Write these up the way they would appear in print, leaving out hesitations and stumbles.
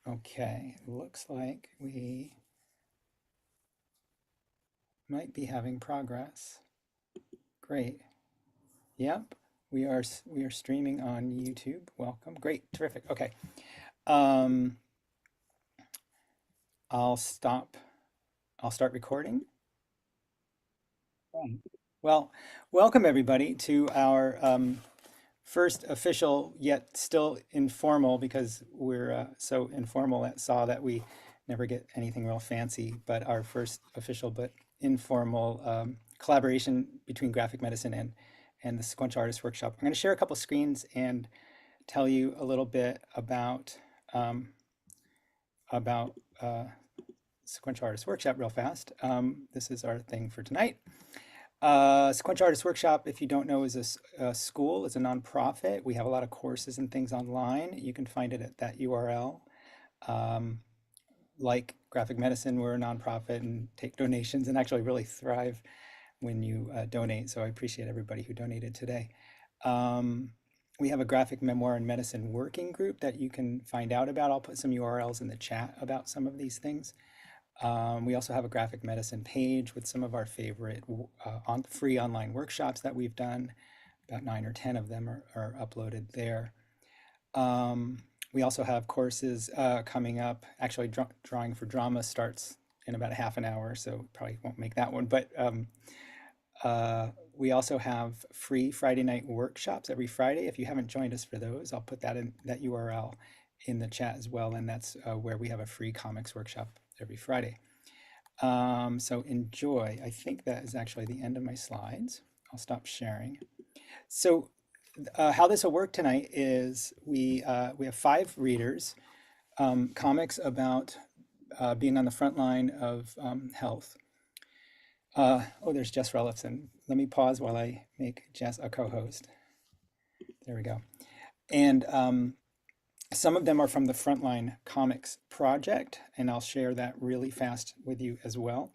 Okay, looks like we might be having progress. Great. Yep, we are streaming on YouTube. Welcome. Great, terrific. Okay. Um, I'll stop. I'll start recording. Fine. Well, welcome everybody to our first official, yet still informal, because we're so informal at SAW that we never get anything real fancy, but our first official but informal collaboration between graphic medicine and the Sequential Artist Workshop. I'm going to share a couple screens and tell you a little bit um, about Sequential Artist Workshop real fast. This is our thing for tonight. Sequential Artist Workshop, if you don't know, is a school, is a nonprofit. We have a lot of courses and things online. You can find it at that URL. Like graphic medicine, we're a nonprofit and take donations and actually really thrive when you donate. So I appreciate everybody who donated today. We have a graphic memoir and medicine working group that you can find out about. I'll put some URLs in the chat about some of these things. We also have a graphic medicine page with some of our favorite free online workshops that we've done. About 9 or 10 of them are uploaded there. We also have courses coming up. Actually, Drawing for Drama starts in about a half an hour, so probably won't make that one. But we also have free Friday night workshops every Friday. If you haven't joined us for those, I'll put that in that URL in the chat as well. And that's where we have a free comics workshop every Friday. So enjoy. I think that is actually the end of my slides. I'll stop sharing. So how this will work tonight is we have 5 readers, comics about being on the front line of health. Oh, there's Jess Ruliffson. Let me pause while I make Jess a co-host. There we go. And some of them are from the Frontline Comics project, and I'll share that really fast with you as well.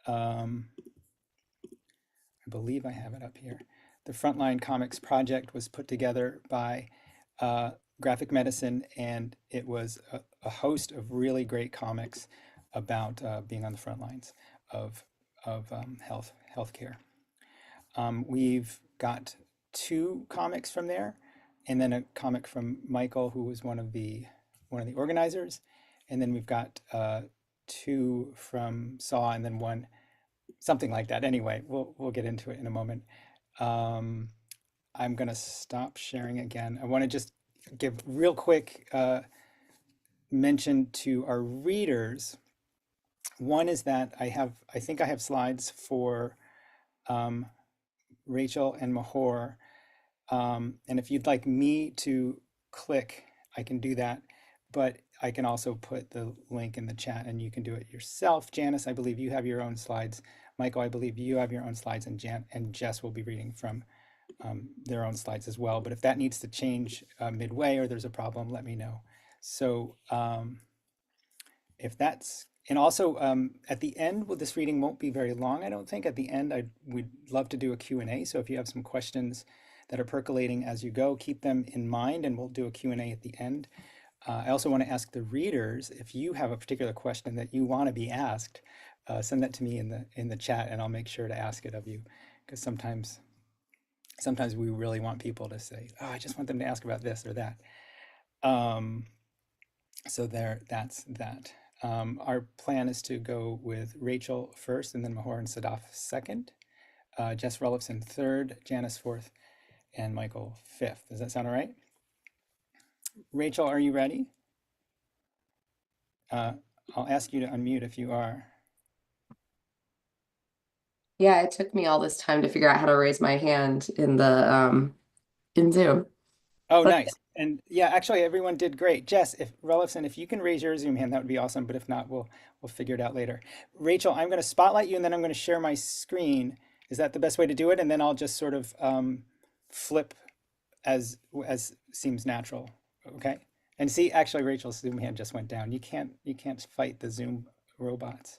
I believe I have it up here. The Frontline Comics project was put together by Graphic Medicine, and it was a host of really great comics about being on the front lines of healthcare. We've got 2 comics from there, and then a comic from Michael, who was one of the organizers, and then we've got 2 from SAW, and then 1, something like that. Anyway, we'll get into it in a moment. I'm going to stop sharing again. I want to just give real quick mention to our readers. One is that I think I have slides for Rachel and Mahour. And if you'd like me to click, I can do that. But I can also put the link in the chat and you can do it yourself. Janice, I believe you have your own slides. Michael, I believe you have your own slides, and Jess will be reading from their own slides as well. But if that needs to change midway or there's a problem, let me know. So if that's, and also at the end, well, this reading won't be very long, I don't think. At the end, we'd love to do a Q&A. So if you have some questions that are percolating as you go, keep them in mind, and we'll do a Q&A at the end. I also want to ask the readers, if you have a particular question that you want to be asked, send that to me in the chat, and I'll make sure to ask it of you, because sometimes we really want people to say, oh, I just want them to ask about this or that. So that's that. Our plan is to go with Rachel first, and then Mahour and Sadaf second, Jess Ruliffson third, Janice fourth, and Michael fifth. Does that sound all right? Rachel, are you ready? I'll ask you to unmute if you are. Yeah, it took me all this time to figure out how to raise my hand in the in Zoom. Oh, But nice. And yeah, actually everyone did great. Jess, if Ruliffson, if you can raise your Zoom hand, that would be awesome. But if not, we'll figure it out later. Rachel, I'm going to spotlight you, and then I'm going to share my screen. Is that the best way to do it? And then I'll just sort of flip as seems natural. Okay. And see, actually, Rachel's Zoom hand just went down. You can't fight the Zoom robots.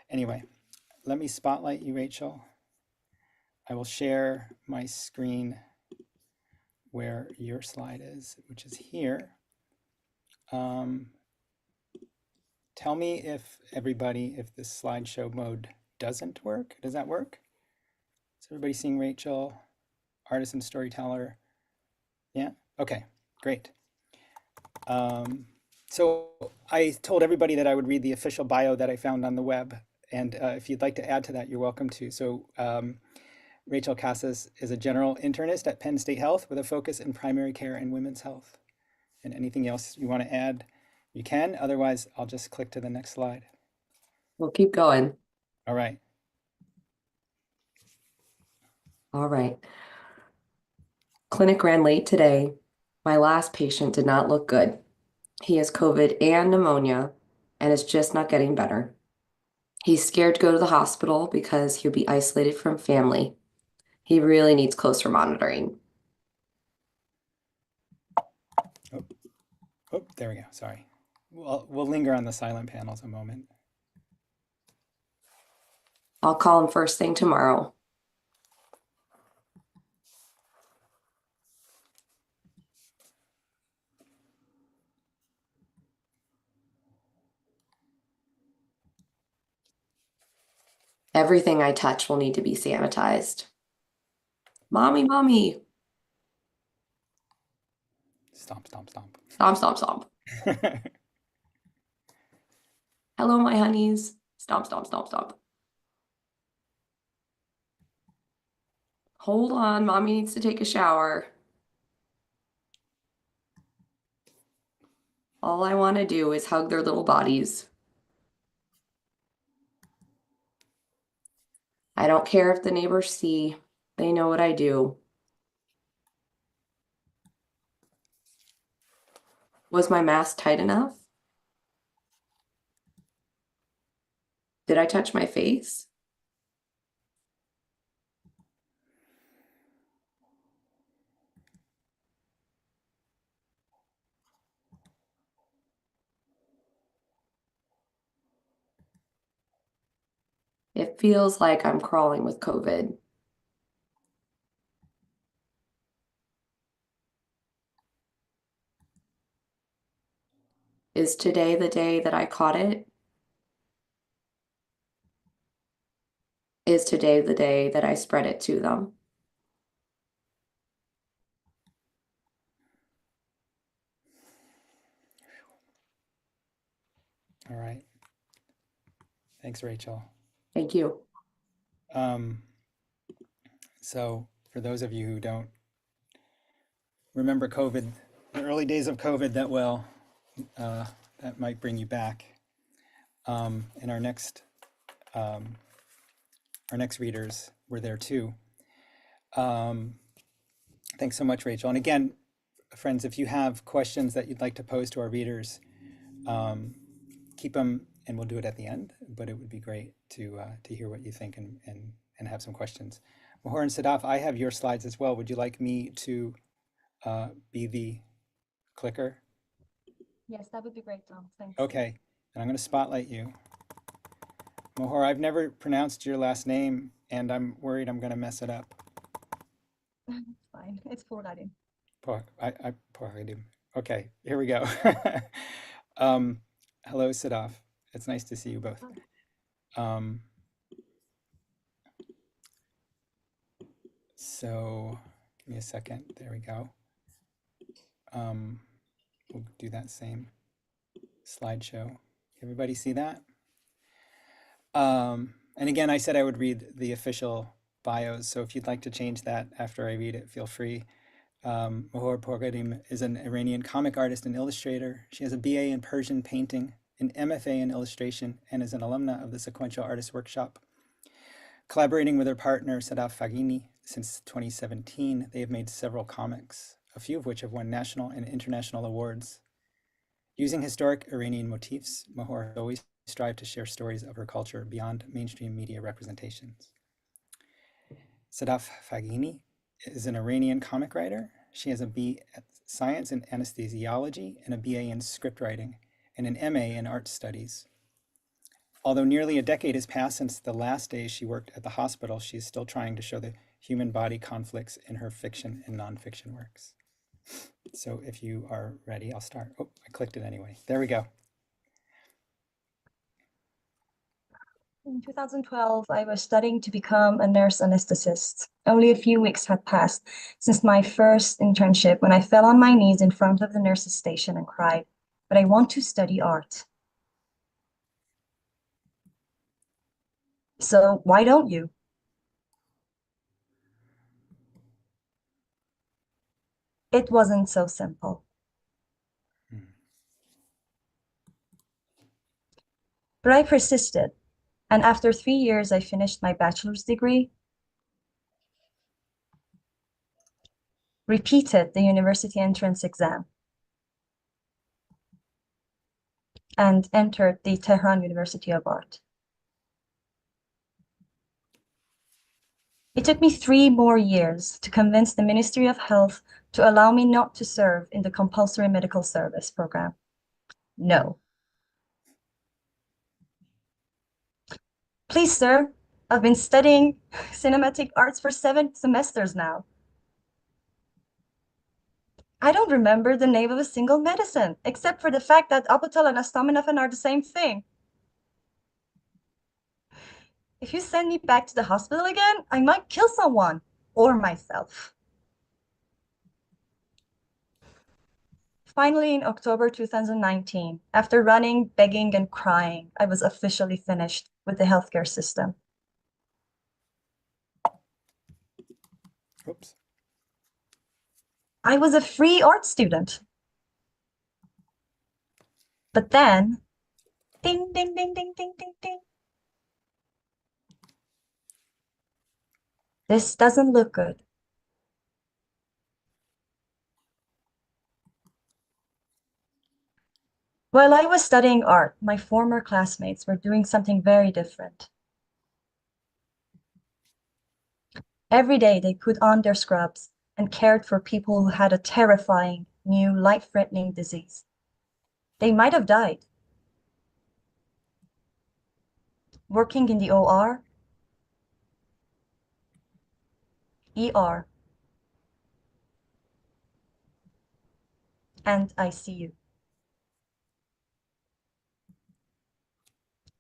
Anyway, let me spotlight you, Rachel. I will share my screen where your slide is, which is here. tell me if everybody, if the slideshow mode doesn't work. Does that work? Is everybody seeing Rachel, artist and storyteller? Yeah? Okay, great. So I told everybody that I would read the official bio that I found on the web. And if you'd like to add to that, you're welcome to. So Rachel Casas is a general internist at Penn State Health with a focus in primary care and women's health. And anything else you want to add, you can. Otherwise, I'll just click to the next slide. We'll keep going. All right. All right. Clinic ran late today. My last patient did not look good. He has COVID and pneumonia and is just not getting better. He's scared to go to the hospital because he'll be isolated from family. He really needs closer monitoring. Oh, oh, there we go. Sorry. We'll linger on the silent panels a moment. I'll call him first thing tomorrow. Everything I touch will need to be sanitized. Mommy, mommy. Stomp, stomp, stomp. Stomp, stomp, stomp. Hello, my honeys. Stomp, stomp, stomp, stomp. Hold on, mommy needs to take a shower. All I want to do is hug their little bodies. I don't care if the neighbors see. They know what I do. Was my mask tight enough? Did I touch my face? It feels like I'm crawling with COVID. Is today the day that I caught it? Is today the day that I spread it to them? All right. Thanks, Rachel. Thank you. So for those of you who don't remember COVID, the early days of COVID that well, that might bring you back. And our next readers were there too. Thanks so much, Rachel. And again, friends, if you have questions that you'd like to pose to our readers, keep them and we'll do it at the end, but it would be great to hear what you think and have some questions. Mahour and Sadaf, I have your slides as well. Would you like me to be the clicker? Yes, that would be great, Tom. Thanks. Okay, and I'm going to spotlight you. Mahour, I've never pronounced your last name, and I'm worried I'm going to mess it up. It's fine. It's Forgadim. Porhadim. Okay, here we go. Hello, Sadaf. It's nice to see you both. So give me a second. There we go. We'll do that same slideshow. Everybody see that? And again, I said I would read the official bios. So if you'd like to change that after I read it, feel free. Mahour Porgadim is an Iranian comic artist and illustrator. She has a BA in Persian painting, an MFA in illustration, and is an alumna of the Sequential Artist Workshop. Collaborating with her partner, Sadaf Faghini, since 2017, they have made several comics, a few of which have won national and international awards. Using historic Iranian motifs, Mahour has always strived to share stories of her culture beyond mainstream media representations. Sadaf Faghini is an Iranian comic writer. She has a B at Science in Anesthesiology and a BA in script writing and an MA in art studies. Although nearly a decade has passed since the last day she worked at the hospital, she is still trying to show the human body conflicts in her fiction and nonfiction works. So if you are ready, I'll start. Oh, I clicked it anyway. There we go. In 2012, I was studying to become a nurse anesthetist. Only a few weeks had passed since my first internship when I fell on my knees in front of the nurse's station and cried, "But I want to study art." So why don't you? It wasn't so simple. Mm. But I persisted, and after 3 years, I finished my bachelor's degree, repeated the university entrance exam, and entered the Tehran University of Art. It took me 3 more years to convince the Ministry of Health to allow me not to serve in the compulsory medical service program. No. Please, sir, I've been studying cinematic arts for 7 semesters now. I don't remember the name of a single medicine, except for the fact that Apotal and acetaminophen are the same thing. If you send me back to the hospital again, I might kill someone or myself. Finally, in October 2019, after running, begging, and crying, I was officially finished with the healthcare system. Oops. I was a free art student. But then, ding, ding, ding, ding, ding, ding, ding. This doesn't look good. While I was studying art, my former classmates were doing something very different. Every day they put on their scrubs and cared for people who had a terrifying, new, life-threatening disease. They might have died. Working in the OR, ER, and ICU.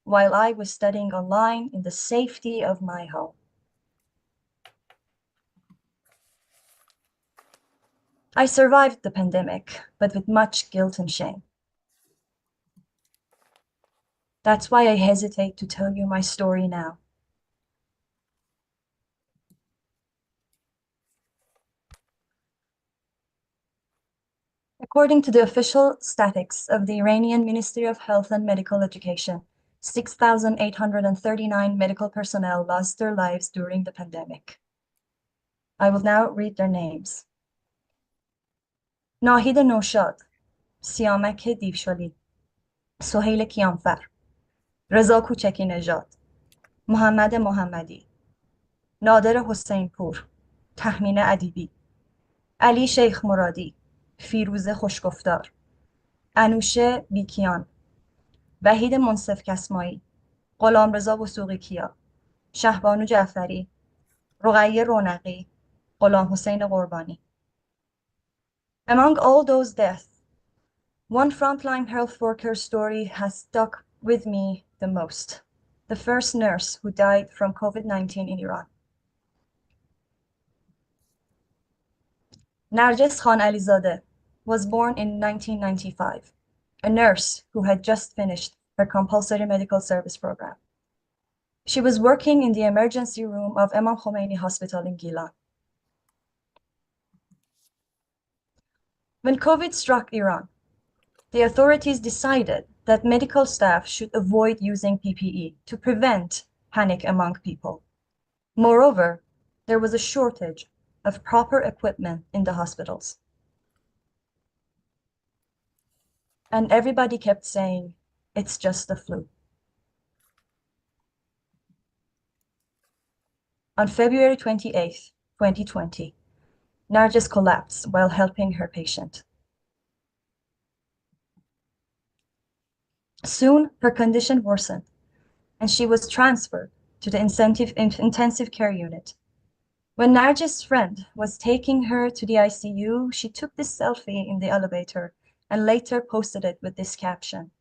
While I was studying online in the safety of my home. I survived the pandemic, but with much guilt and shame. That's why I hesitate to tell you my story now. According to the official statistics of the Iranian Ministry of Health and Medical Education, 6,839 medical personnel lost their lives during the pandemic. I will now read their names. ناهید نوشاد، سیامک دیوشالی، سهیل کیانفر، رضا کوچکی نژاد، محمد محمدی، نادر حسین پور، تهمین ادیبی، علی شیخ مرادی، فیروز خوشگفتار، انوشه بیکیان، وحید منصف کسمایی، غلامرضا وثوقی کیا، شهبانو جعفری، رقیه رونقی، غلام حسین قربانی. Among all those deaths, one frontline health worker story has stuck with me the most. The first nurse who died from COVID-19 in Iran. Narges Khan Alizadeh was born in 1995, a nurse who had just finished her compulsory medical service program. She was working in the emergency room of Imam Khomeini Hospital in Gilan. When COVID struck Iran, the authorities decided that medical staff should avoid using PPE to prevent panic among people. Moreover, there was a shortage of proper equipment in the hospitals. And everybody kept saying, it's just the flu. On February 28, 2020, Narges collapsed while helping her patient. Soon, her condition worsened, and she was transferred to the intensive care unit. When Narges' friend was taking her to the ICU, she took this selfie in the elevator and later posted it with this caption.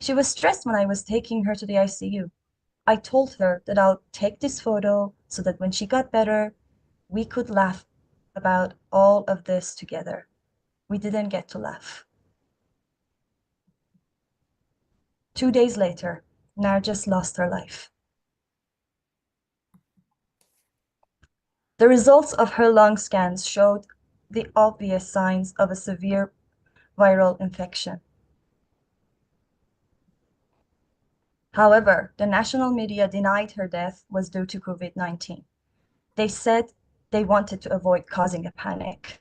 She was stressed when I was taking her to the ICU. I told her that I'll take this photo so that when she got better, we could laugh about all of this together. We didn't get to laugh. 2 days later, Nargis lost her life. The results of her lung scans showed the obvious signs of a severe viral infection. However, the national media denied her death was due to COVID-19. They said they wanted to avoid causing a panic.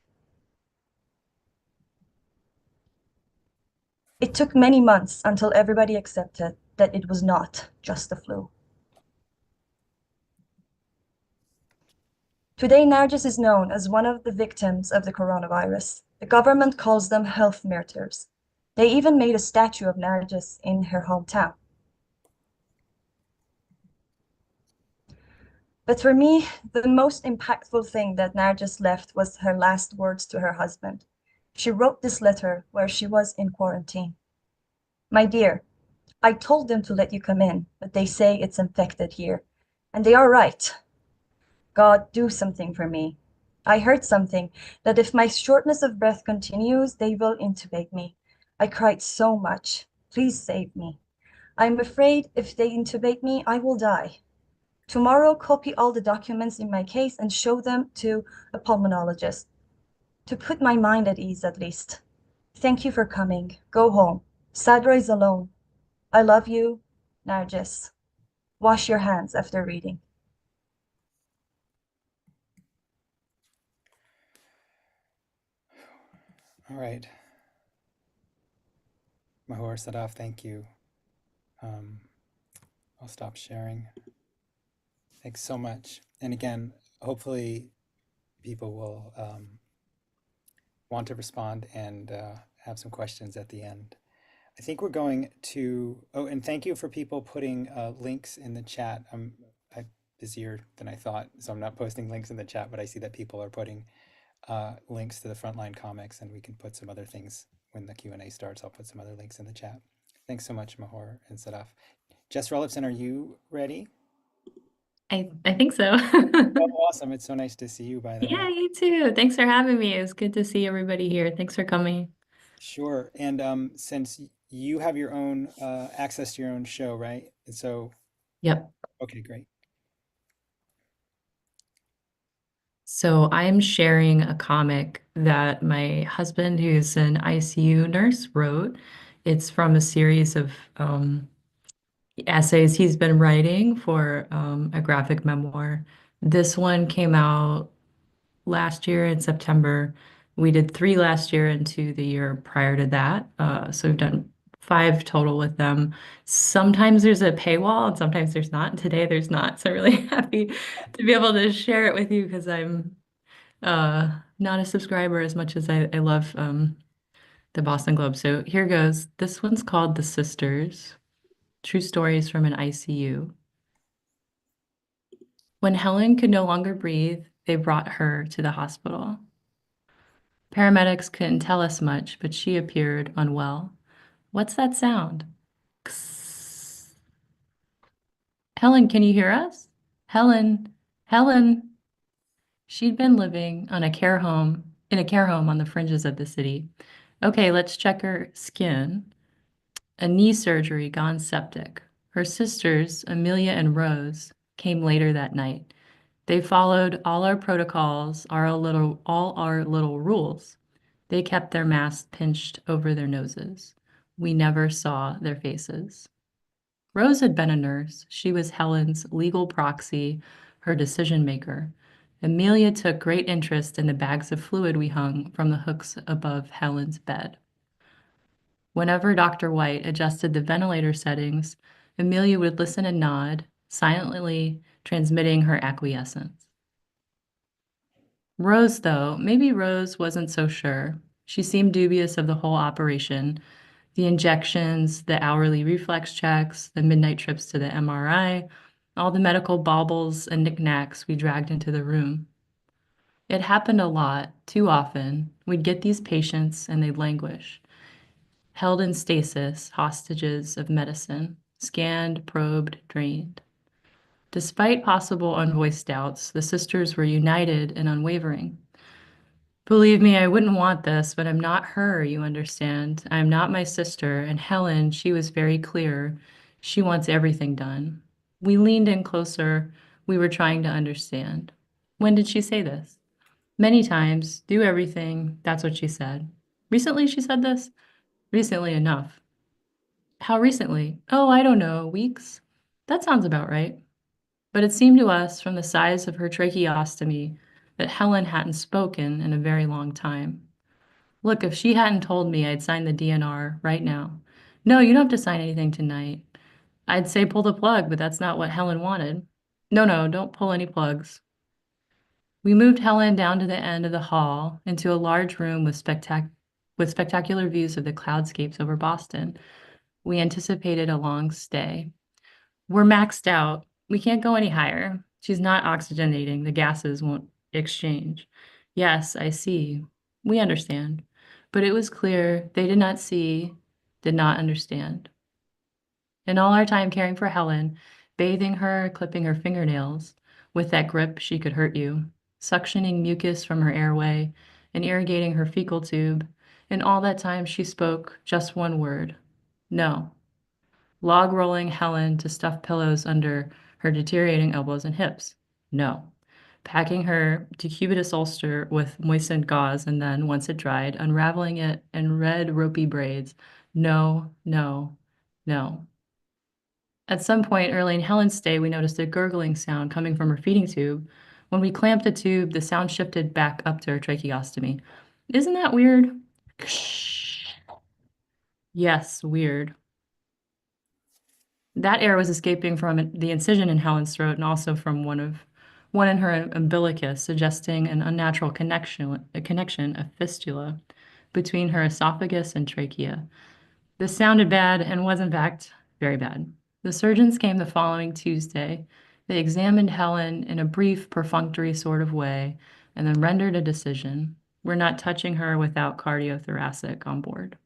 It took many months until everybody accepted that it was not just the flu. Today, Nargis is known as one of the victims of the coronavirus. The government calls them health martyrs. They even made a statue of Nargis in her hometown. But for me, the most impactful thing that Nargis left was her last words to her husband. She wrote this letter where she was in quarantine. My dear, I told them to let you come in, but they say it's infected here. And they are right. God, do something for me. I heard something that if my shortness of breath continues, they will intubate me. I cried so much. Please save me. I'm afraid if they intubate me, I will die. Tomorrow, copy all the documents in my case and show them to a pulmonologist, to put my mind at ease at least. Thank you for coming. Go home. Sadra is alone. I love you, Nargis. Wash your hands after reading. All right. Mahour, Sadaf, thank you. I'll stop sharing. Thanks so much. And again, hopefully people will want to respond and have some questions at the end. I think we're going to, oh, and thank you for people putting links in the chat. I'm busier than I thought, so I'm not posting links in the chat, but I see that people are putting links to the Frontline comics, and we can put some other things when the Q&A starts. I'll put some other links in the chat. Thanks so much, Mahour and Sadaf. Jess Ruliffson, are you ready? I think so. Oh, awesome. It's so nice to see you, by the Yeah, way. you too. Thanks for having me. It's good to see everybody here. Thanks for coming. Sure. And since you have your own access to your own show, right? And so, Yep. okay, great. So I'm sharing a comic that my husband, who's an ICU nurse, wrote. It's from a series of essays he's been writing for a graphic memoir. This one came out last year in September. We did 3 last year and 2 the year prior to that. So we've done 5 total with them. Sometimes there's a paywall and sometimes there's not. And today there's not. So I'm really happy to be able to share it with you because I'm not a subscriber as much as I love the Boston Globe. So here goes. This one's called The Sisters, True Stories from an ICU. When Helen could no longer breathe, they brought her to the hospital. Paramedics couldn't tell us much, but she appeared unwell. What's that sound? Kss. Helen, can you hear us? Helen, Helen. She'd been living on in a care home on the fringes of the city. Okay, let's check her skin. A knee surgery gone septic. Her sisters, Amelia and Rose, came later that night. They followed all our protocols, all our little rules. They kept their masks pinched over their noses. We never saw their faces. Rose had been a nurse. She was Helen's legal proxy, her decision maker. Amelia took great interest in the bags of fluid we hung from the hooks above Helen's bed. Whenever Dr. White adjusted the ventilator settings, Amelia would listen and nod, silently transmitting her acquiescence. Rose, though, maybe Rose wasn't so sure. She seemed dubious of the whole operation, the injections, the hourly reflex checks, the midnight trips to the MRI, all the medical baubles and knickknacks we dragged into the room. It happened a lot, too often. We'd get these patients and they'd languish, held in stasis, hostages of medicine, scanned, probed, drained. Despite possible unvoiced doubts, the sisters were united and unwavering. Believe me, I wouldn't want this, but I'm not her, you understand. I'm not my sister, and Helen, she was very clear. She wants everything done. We leaned in closer. We were trying to understand. When did she say this? Many times. Do everything. That's what she said. Recently, she said this? Recently enough. How recently? Oh, I don't know. Weeks? That sounds about right. But it seemed to us, from the size of her tracheostomy, that Helen hadn't spoken in a very long time. Look, if she hadn't told me, I'd sign the DNR right now. No, you don't have to sign anything tonight. I'd say pull the plug, but that's not what Helen wanted. No, no, don't pull any plugs. We moved Helen down to the end of the hall into a large room with spectacular views of the cloudscapes over Boston. We anticipated a long stay. We're maxed out. We can't go any higher. She's not oxygenating. The gases won't exchange. Yes, I see. We understand. But it was clear they did not see, did not understand. In all our time caring for Helen, bathing her, clipping her fingernails, with that grip she could hurt you, suctioning mucus from her airway, and irrigating her fecal tube, in all that time she spoke just one word: no. Log rolling Helen to stuff pillows under her deteriorating elbows and hips. No. Packing her decubitus ulster with moistened gauze and then, once it dried, unraveling it in red ropey braids. No, no, no. At some point early in Helen's stay, we noticed a gurgling sound coming from her feeding tube. When we clamped the tube, the sound shifted back up to her tracheostomy. Isn't that weird? Yes, weird. That air was escaping from the incision in Helen's throat and also from one in her umbilicus, suggesting an unnatural connection, a fistula, between her esophagus and trachea. This sounded bad and was, in fact, very bad. The surgeons came the following Tuesday. They examined Helen in a brief, perfunctory sort of way and then rendered a decision. We're not touching her without cardiothoracic on board.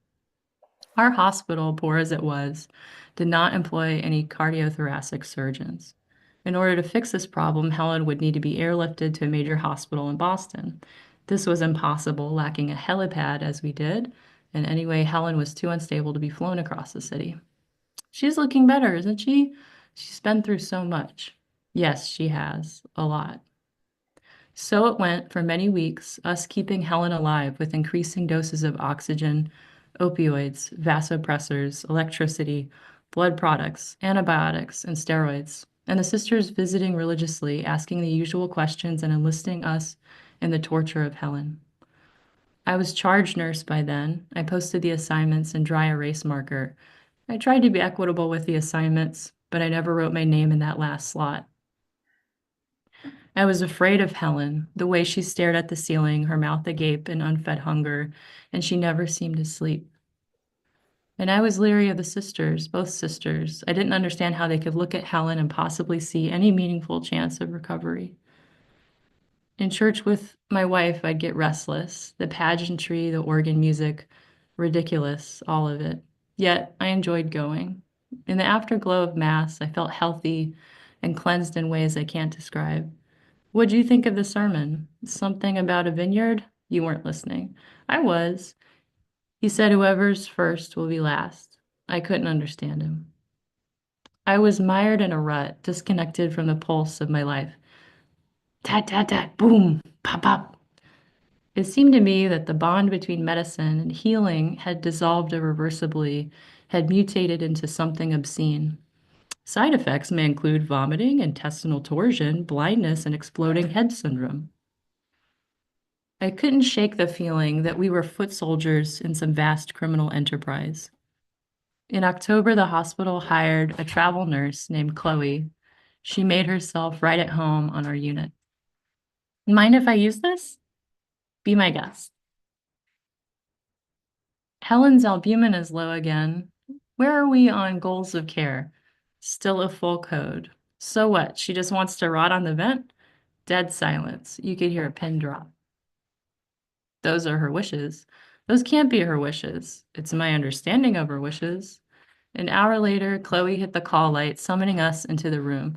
Our hospital, poor as it was, did not employ any cardiothoracic surgeons. In order to fix this problem, Helen would need to be airlifted to a major hospital in Boston. This was impossible, lacking a helipad as we did, and anyway, Helen was too unstable to be flown across the city. She's looking better, isn't she? She's been through so much. Yes, she has, a lot. So it went for many weeks, us keeping Helen alive with increasing doses of oxygen, opioids, vasopressors, electricity, blood products, antibiotics, and steroids, and the sisters visiting religiously, asking the usual questions and enlisting us in the torture of Helen. I was charge nurse by then. I posted the assignments in dry erase marker. I tried to be equitable with the assignments, but I never wrote my name in that last slot. I was afraid of Helen, the way she stared at the ceiling, her mouth agape in unfed hunger, and she never seemed to sleep. And I was leery of the sisters, both sisters. I didn't understand how they could look at Helen and possibly see any meaningful chance of recovery. In church with my wife, I'd get restless. The pageantry, the organ music, ridiculous, all of it. Yet I enjoyed going. In the afterglow of Mass, I felt healthy and cleansed in ways I can't describe. What'd you think of the sermon? Something about a vineyard? You weren't listening. I was. He said whoever's first will be last. I couldn't understand him. I was mired in a rut, disconnected from the pulse of my life. Tat, tat, tat, boom, pop, pop. It seemed to me that the bond between medicine and healing had dissolved irreversibly, had mutated into something obscene. Side effects may include vomiting, intestinal torsion, blindness, and exploding head syndrome. I couldn't shake the feeling that we were foot soldiers in some vast criminal enterprise. In October, the hospital hired a travel nurse named Chloe. She made herself right at home on our unit. Mind if I use this? Be my guest. Helen's albumin is low again. Where are we on goals of care? Still a full code. So what? She just wants to rot on the vent? Dead silence. You could hear a pin drop. Those are her wishes. Those can't be her wishes. It's my understanding of her wishes. An hour later, Chloe hit the call light, summoning us into the room.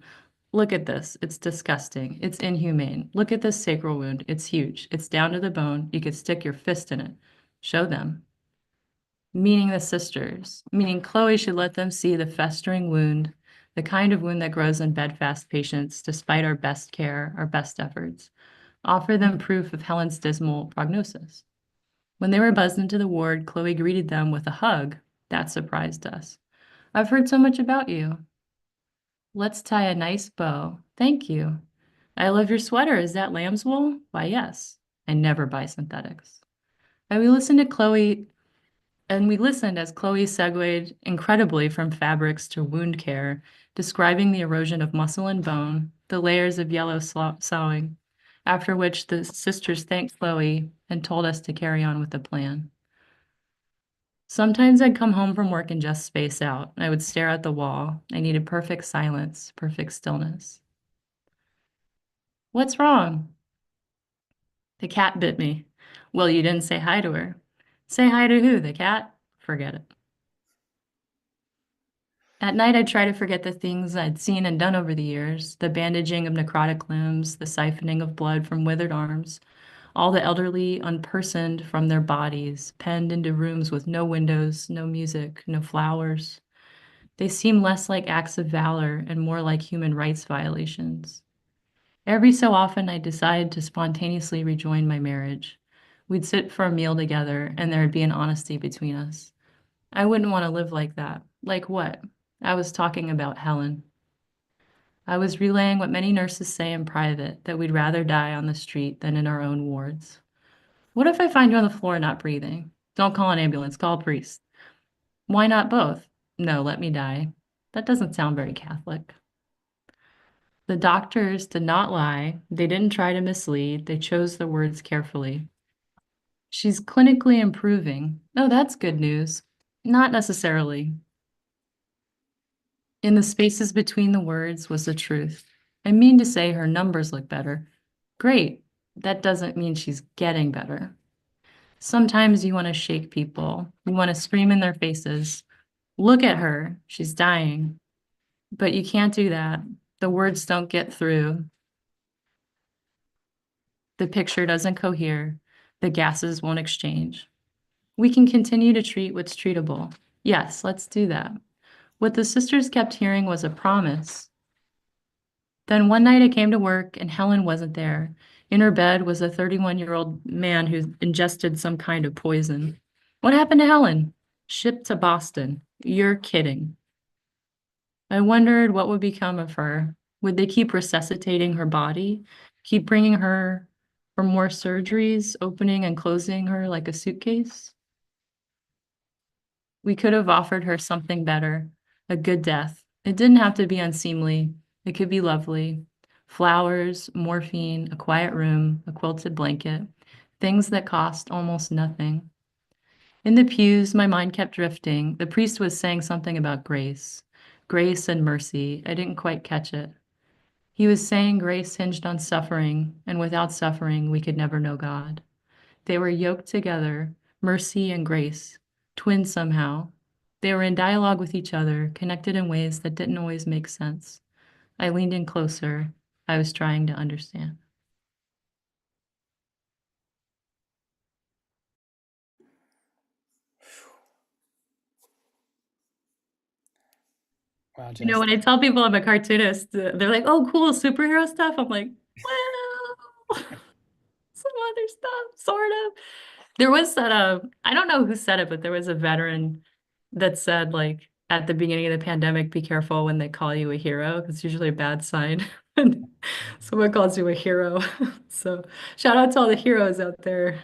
Look at this. It's disgusting. It's inhumane. Look at this sacral wound. It's huge. It's down to the bone. You could stick your fist in it. Show them. Meaning the sisters. Meaning Chloe should let them see the festering wound, the kind of wound that grows in bedfast patients despite our best care, our best efforts. Offer them proof of Helen's dismal prognosis. When they were buzzed into the ward, Chloe greeted them with a hug. That surprised us. I've heard so much about you. Let's tie a nice bow. Thank you. I love your sweater. Is that lamb's wool? Why, yes. I never buy synthetics. And we listened as Chloe segued incredibly from fabrics to wound care, describing the erosion of muscle and bone, the layers of yellow sewing, after which the sisters thanked Chloe and told us to carry on with the plan. Sometimes I'd come home from work and just space out. I would stare at the wall. I needed perfect silence, perfect stillness. What's wrong? The cat bit me. Well, you didn't say hi to her. Say hi to who? The cat? Forget it. At night, I'd try to forget the things I'd seen and done over the years, the bandaging of necrotic limbs, the siphoning of blood from withered arms, all the elderly unpersoned from their bodies, penned into rooms with no windows, no music, no flowers. They seem less like acts of valor and more like human rights violations. Every so often, I decided to spontaneously rejoin my marriage. We'd sit for a meal together, and there would be an honesty between us. I wouldn't want to live like that. Like what? I was talking about Helen. I was relaying what many nurses say in private, that we'd rather die on the street than in our own wards. What if I find you on the floor not breathing? Don't call an ambulance, call a priest. Why not both? No, let me die. That doesn't sound very Catholic. The doctors did not lie. They didn't try to mislead. They chose the words carefully. She's clinically improving. Oh, that's good news. Not necessarily. In the spaces between the words was the truth. I mean to say her numbers look better. Great. That doesn't mean she's getting better. Sometimes you want to shake people. You want to scream in their faces. Look at her. She's dying. But you can't do that. The words don't get through. The picture doesn't cohere. The gases won't exchange. We can continue to treat what's treatable. Yes, let's do that. What the sisters kept hearing was a promise. Then one night I came to work and Helen wasn't there. In her bed was a 31-year-old man who ingested some kind of poison. What happened to Helen? Shipped to Boston. You're kidding. I wondered what would become of her. Would they keep resuscitating her body? Keep bringing her for more surgeries, opening and closing her like a suitcase? We could have offered her something better, a good death. It didn't have to be unseemly. It could be lovely. Flowers, morphine, a quiet room, a quilted blanket, things that cost almost nothing. In the pews, my mind kept drifting. The priest was saying something about grace. Grace and mercy. I didn't quite catch it. He was saying grace hinged on suffering, and without suffering, we could never know God. They were yoked together, mercy and grace, twins somehow. They were in dialogue with each other, connected in ways that didn't always make sense. I leaned in closer. I was trying to understand. Wow, You know, Jess. when I tell people I'm a cartoonist, they're like, oh, cool, superhero stuff. I'm like, well, some other stuff, sort of. There was that, I don't know who said it, but there was a veteran that said, like, at the beginning of the pandemic, be careful when they call you a hero, because it's usually a bad sign when someone calls you a hero. So shout out to all the heroes out there.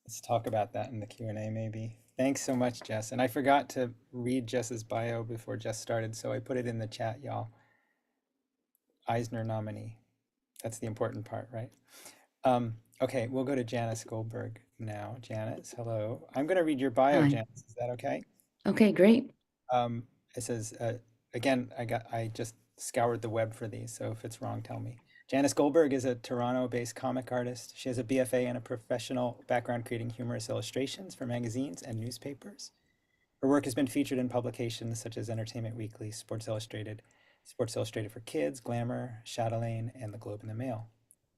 Let's talk about that in the Q&A maybe. Thanks so much, Jess. And I forgot to read Jess's bio before Jess started, so I put it in the chat, y'all. Eisner nominee. That's the important part, right? Okay, we'll go to Janice Goldberg now. Janice, hello. I'm going to read your bio, Hi. Janice. Is that okay? Okay, great. It says, again, I just scoured the web for these, so if it's wrong, tell me. Janice Goldberg is a Toronto-based comic artist. She has a BFA and a professional background creating humorous illustrations for magazines and newspapers. Her work has been featured in publications such as Entertainment Weekly, Sports Illustrated, Sports Illustrated for Kids, Glamour, Chatelaine, and the Globe and the Mail.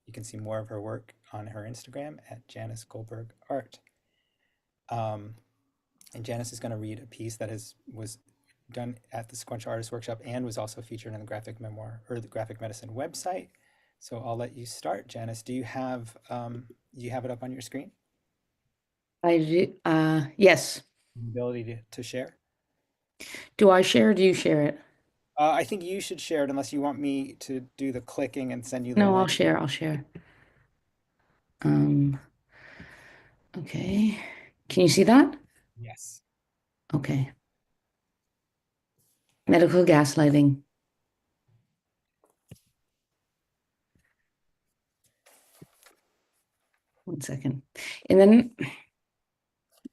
You can see more of her work on her Instagram at Janice Goldberg Art. And Janice is going to read a piece that was done at the Sequential Artist Workshop and was also featured in the graphic memoir or the graphic medicine website. So I'll let you start, Janice. Do you have it up on your screen? I do, yes. The ability to share? Do I share or do you share it? I think you should share it unless you want me to do the clicking and send you the No, I'll link. share, I'll share. Okay. Can you see that? Yes. Okay. Medical gaslighting. One second. And then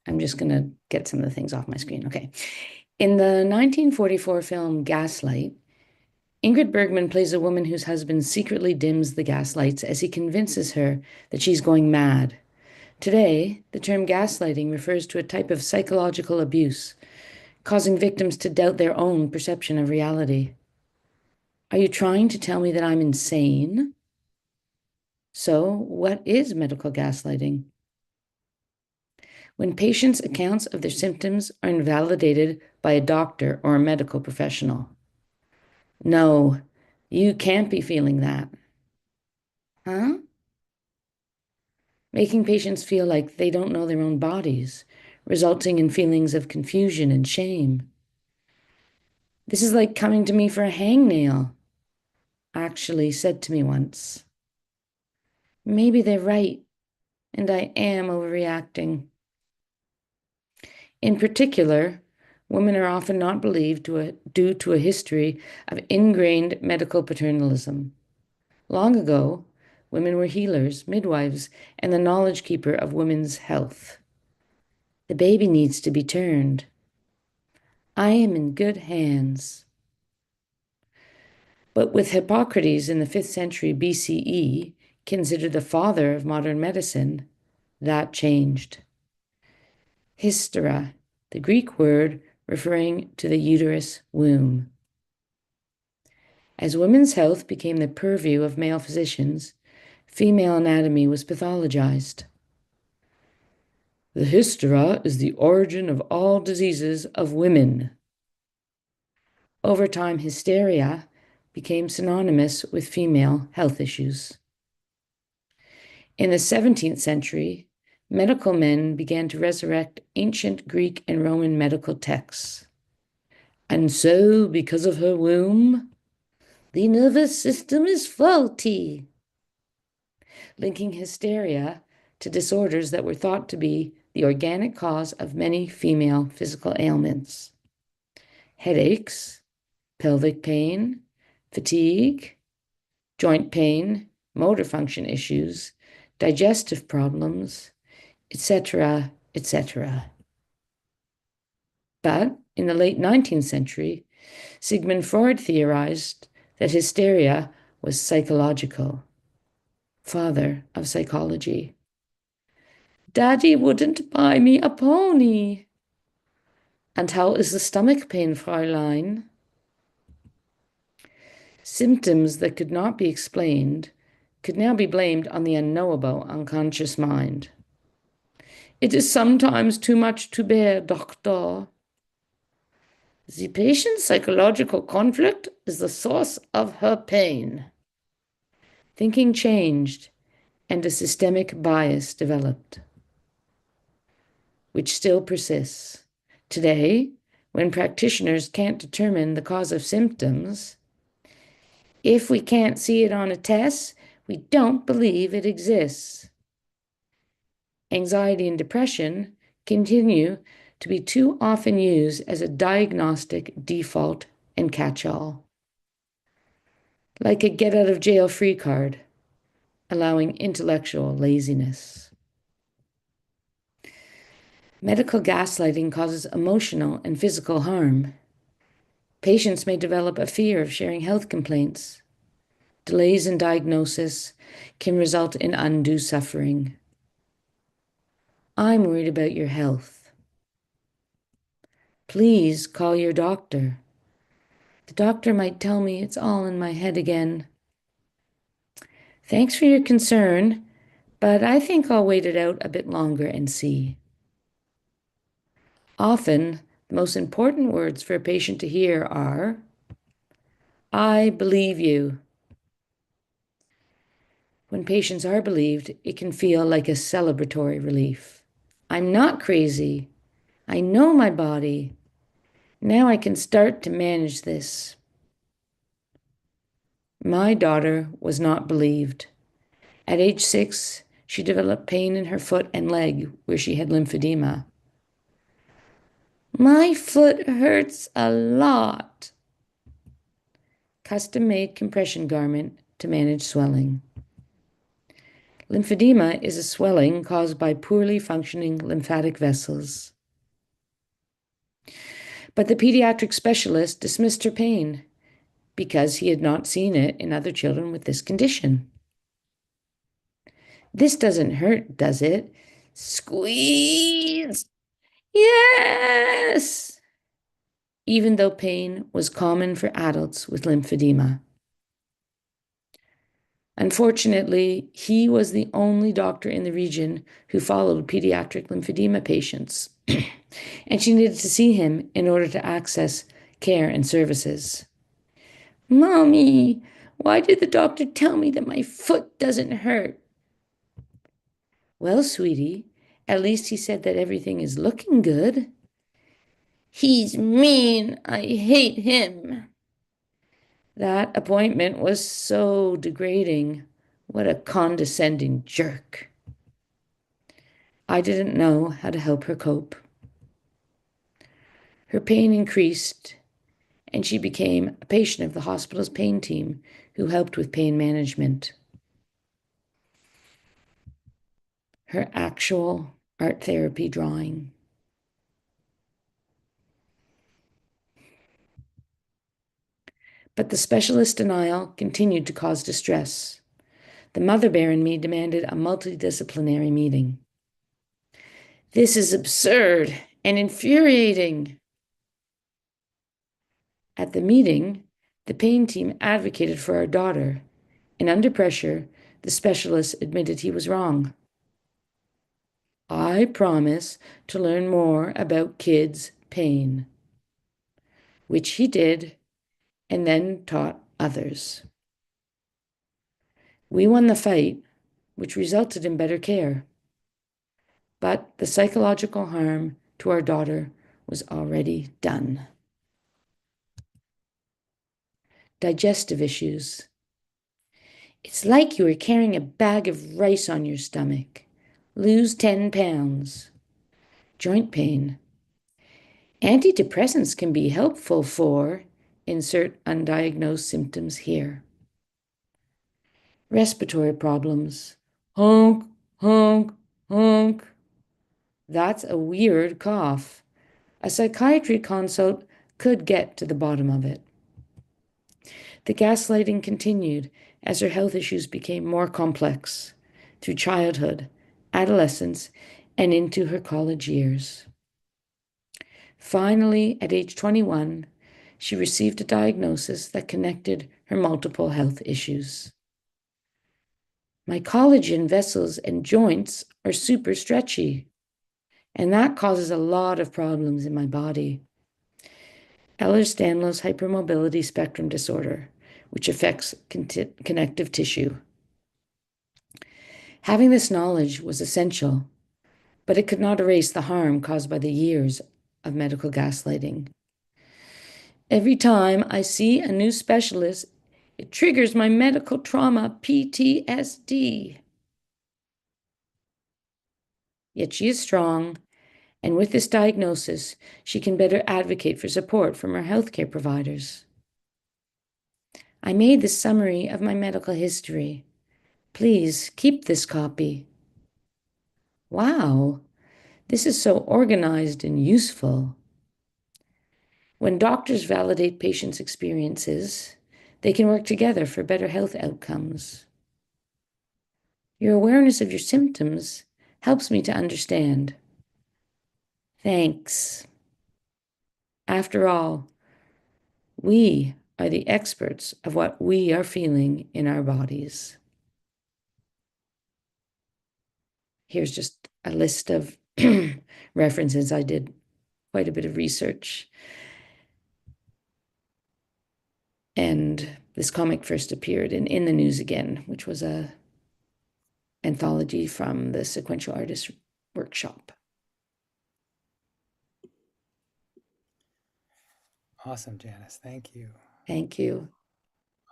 I'm just going to get some of the things off my screen. Okay. In the 1944 film Gaslight, Ingrid Bergman plays a woman whose husband secretly dims the gaslights as he convinces her that she's going mad. Today, the term gaslighting refers to a type of psychological abuse, causing victims to doubt their own perception of reality. Are you trying to tell me that I'm insane? So, what is medical gaslighting? When patients' accounts of their symptoms are invalidated by a doctor or a medical professional. No, you can't be feeling that. Huh? Making patients feel like they don't know their own bodies, resulting in feelings of confusion and shame. This is like coming to me for a hangnail, actually said to me once. Maybe they're right, and I am overreacting. In particular, women are often not believed due to a history of ingrained medical paternalism. Long ago, women were healers, midwives, and the knowledge keeper of women's health. The baby needs to be turned. I am in good hands. But with Hippocrates in the 5th century BCE, considered the father of modern medicine, that changed. Hystera, the Greek word referring to the uterus womb. As women's health became the purview of male physicians, female anatomy was pathologized. The hystera is the origin of all diseases of women. Over time, hysteria became synonymous with female health issues. In the 17th century, medical men began to resurrect ancient Greek and Roman medical texts. And so, because of her womb, the nervous system is faulty, linking hysteria to disorders that were thought to be the organic cause of many female physical ailments. Headaches, pelvic pain, fatigue, joint pain, motor function issues, digestive problems, etc., etc. But in the late 19th century, Sigmund Freud theorized that hysteria was psychological, father of psychology. Daddy wouldn't buy me a pony. And how is the stomach pain, Fräulein? Symptoms that could not be explained could now be blamed on the unknowable, unconscious mind. It is sometimes too much to bear, doctor. The patient's psychological conflict is the source of her pain. Thinking changed, and a systemic bias developed, which still persists. Today, when practitioners can't determine the cause of symptoms, if we can't see it on a test, we don't believe it exists. Anxiety and depression continue to be too often used as a diagnostic default and catch-all, like a get-out-of-jail-free card, allowing intellectual laziness. Medical gaslighting causes emotional and physical harm. Patients may develop a fear of sharing health complaints. Delays in diagnosis can result in undue suffering. I'm worried about your health. Please call your doctor. The doctor might tell me it's all in my head again. Thanks for your concern, but I think I'll wait it out a bit longer and see. Often, the most important words for a patient to hear are, I believe you. When patients are believed, it can feel like a celebratory relief. I'm not crazy. I know my body. Now I can start to manage this. My daughter was not believed. At age 6, she developed pain in her foot and leg where she had lymphedema. My foot hurts a lot. Custom-made compression garment to manage swelling. Lymphedema is a swelling caused by poorly functioning lymphatic vessels. But the pediatric specialist dismissed her pain because he had not seen it in other children with this condition. This doesn't hurt, does it? Squeeze! Yes! Even though pain was common for adults with lymphedema. Unfortunately, he was the only doctor in the region who followed pediatric lymphedema patients, and she needed to see him in order to access care and services. Mommy, why did the doctor tell me that my foot doesn't hurt? Well, sweetie, at least he said that everything is looking good. He's mean. I hate him. That appointment was so degrading. What a condescending jerk. I didn't know how to help her cope. Her pain increased, and she became a patient of the hospital's pain team who helped with pain management. Her actual art therapy drawing. But the specialist denial continued to cause distress. The mother bear in me demanded a multidisciplinary meeting. This is absurd and infuriating. At the meeting, the pain team advocated for our daughter, and under pressure, the specialist admitted he was wrong. I promise to learn more about kids' pain, which he did, and then taught others. We won the fight, which resulted in better care. But the psychological harm to our daughter was already done. Digestive issues. It's like you were carrying a bag of rice on your stomach. Lose 10 pounds. Joint pain. Antidepressants can be helpful for, insert undiagnosed symptoms here. Respiratory problems. Honk, honk, honk. That's a weird cough. A psychiatry consult could get to the bottom of it. The gaslighting continued as her health issues became more complex through childhood, adolescence, and into her college years. Finally, at age 21, she received a diagnosis that connected her multiple health issues. My collagen vessels and joints are super stretchy, and that causes a lot of problems in my body. Ehlers-Danlos hypermobility spectrum disorder, which affects connective tissue. Having this knowledge was essential, but it could not erase the harm caused by the years of medical gaslighting. Every time I see a new specialist, it triggers my medical trauma PTSD. Yet she is strong, and with this diagnosis, she can better advocate for support from her healthcare providers. I made this summary of my medical history. Please keep this copy. Wow, this is so organized and useful. When doctors validate patients' experiences, they can work together for better health outcomes. Your awareness of your symptoms helps me to understand. Thanks. After all, we are the experts of what we are feeling in our bodies. Here's just a list of references. I did quite a bit of research. And this comic first appeared in the News Again, which was a anthology from the Sequential Artist Workshop. Awesome, Janice. Thank you. Thank you.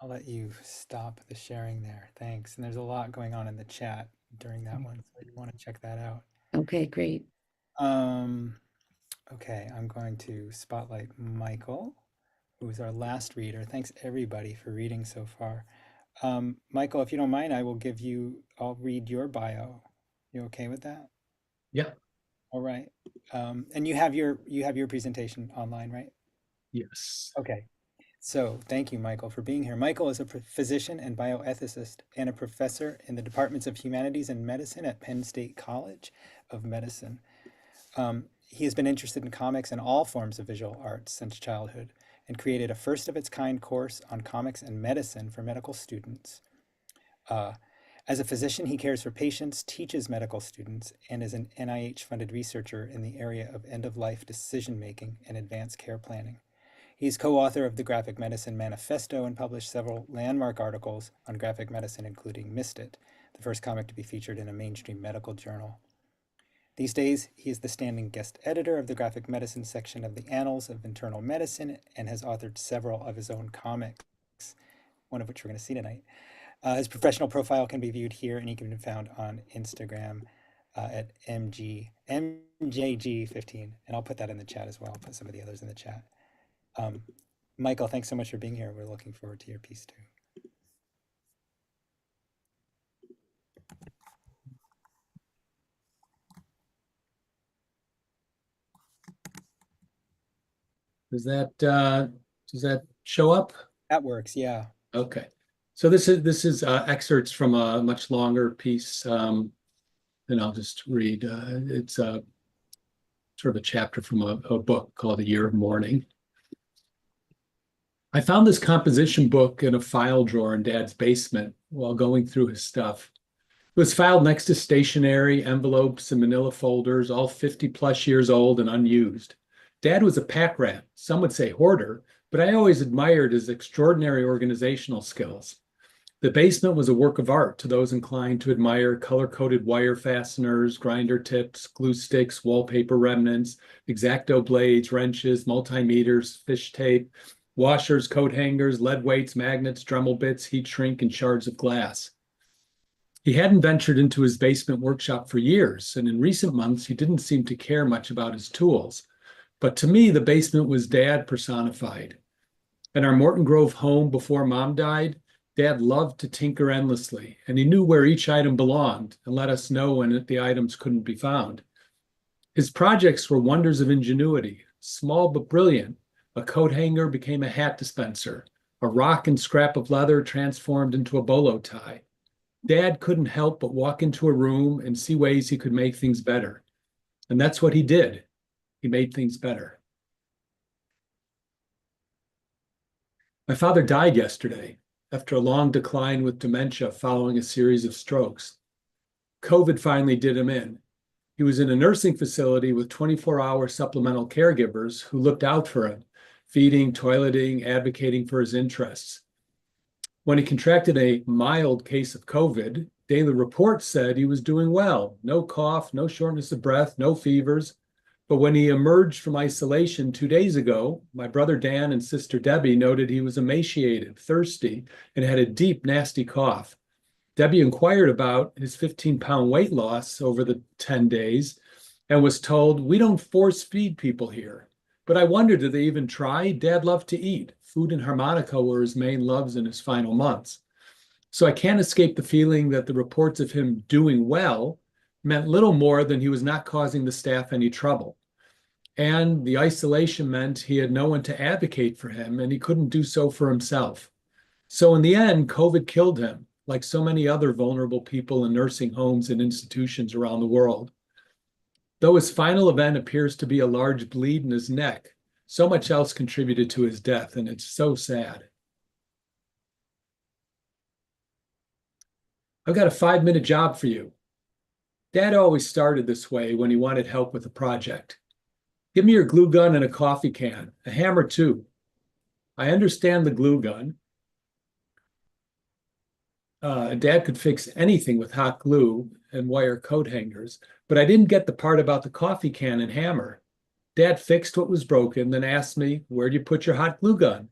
I'll let you stop the sharing there. Thanks. And there's a lot going on in the chat during that one, so you want to check that out. Okay, great. Okay, I'm going to spotlight Michael, who is our last reader. Thanks everybody for reading so far. Michael, if you don't mind, I'll read your bio. You okay with that? Yeah. All right. And you have your presentation online, right? Yes. Okay. So thank you, Michael, for being here. Michael is a physician and bioethicist and a professor in the Departments of Humanities and Medicine at Penn State College of Medicine. He has been interested in comics and all forms of visual arts since childhood and created a first-of-its-kind course on comics and medicine for medical students. As a physician, he cares for patients, teaches medical students, and is an NIH-funded researcher in the area of end-of-life decision-making and advanced care planning. He's co-author of the Graphic Medicine Manifesto and published several landmark articles on graphic medicine, including Missed It, the first comic to be featured in a mainstream medical journal. These days, he is the standing guest editor of the graphic medicine section of the Annals of Internal Medicine and has authored several of his own comics, one of which we're going to see tonight. His professional profile can be viewed here, and he can be found on Instagram at MJG15, and I'll put that in the chat as well. I'll put some of the others in the chat. Michael, thanks so much for being here. We're looking forward to your piece too. Does that show up? That works, yeah. Okay. So this is excerpts from a much longer piece, and I'll just read. It's sort of a chapter from a book called A Year of Mourning. I found this composition book in a file drawer in Dad's basement while going through his stuff. It was filed next to stationery, envelopes, and manila folders, all 50-plus years old and unused. Dad was a pack rat, some would say hoarder, but I always admired his extraordinary organizational skills. The basement was a work of art to those inclined to admire color-coded wire fasteners, grinder tips, glue sticks, wallpaper remnants, X-Acto blades, wrenches, multimeters, fish tape, washers, coat hangers, lead weights, magnets, Dremel bits, heat shrink, and shards of glass. He hadn't ventured into his basement workshop for years, and in recent months, he didn't seem to care much about his tools. But to me, the basement was Dad personified. In our Morton Grove home before Mom died, Dad loved to tinker endlessly, and he knew where each item belonged and let us know when the items couldn't be found. His projects were wonders of ingenuity, small but brilliant. A coat hanger became a hat dispenser. A rock and scrap of leather transformed into a bolo tie. Dad couldn't help but walk into a room and see ways he could make things better. And that's what he did. He made things better. My father died yesterday after a long decline with dementia following a series of strokes. COVID finally did him in. He was in a nursing facility with 24-hour supplemental caregivers who looked out for him, feeding, toileting, advocating for his interests. When he contracted a mild case of COVID, daily reports said he was doing well. No cough, no shortness of breath, no fevers. But when he emerged from isolation 2 days ago, my brother Dan and sister Debbie noted he was emaciated, thirsty, and had a deep, nasty cough. Debbie inquired about his 15-pound weight loss over the 10 days and was told, "We don't force feed people here." But I wondered, did they even try? Dad loved to eat. Food and harmonica were his main loves in his final months. So I can't escape the feeling that the reports of him doing well meant little more than he was not causing the staff any trouble. And the isolation meant he had no one to advocate for him, and he couldn't do so for himself. So in the end, COVID killed him, like so many other vulnerable people in nursing homes and institutions around the world. Though his final event appears to be a large bleed in his neck, so much else contributed to his death, and it's so sad. I've got a 5-minute job for you. Dad always started this way when he wanted help with a project. Give me your glue gun and a coffee can, a hammer too. I understand the glue gun. Dad could fix anything with hot glue and wire coat hangers, but I didn't get the part about the coffee can and hammer. Dad fixed what was broken, then asked me, "Where'd you put your hot glue gun?"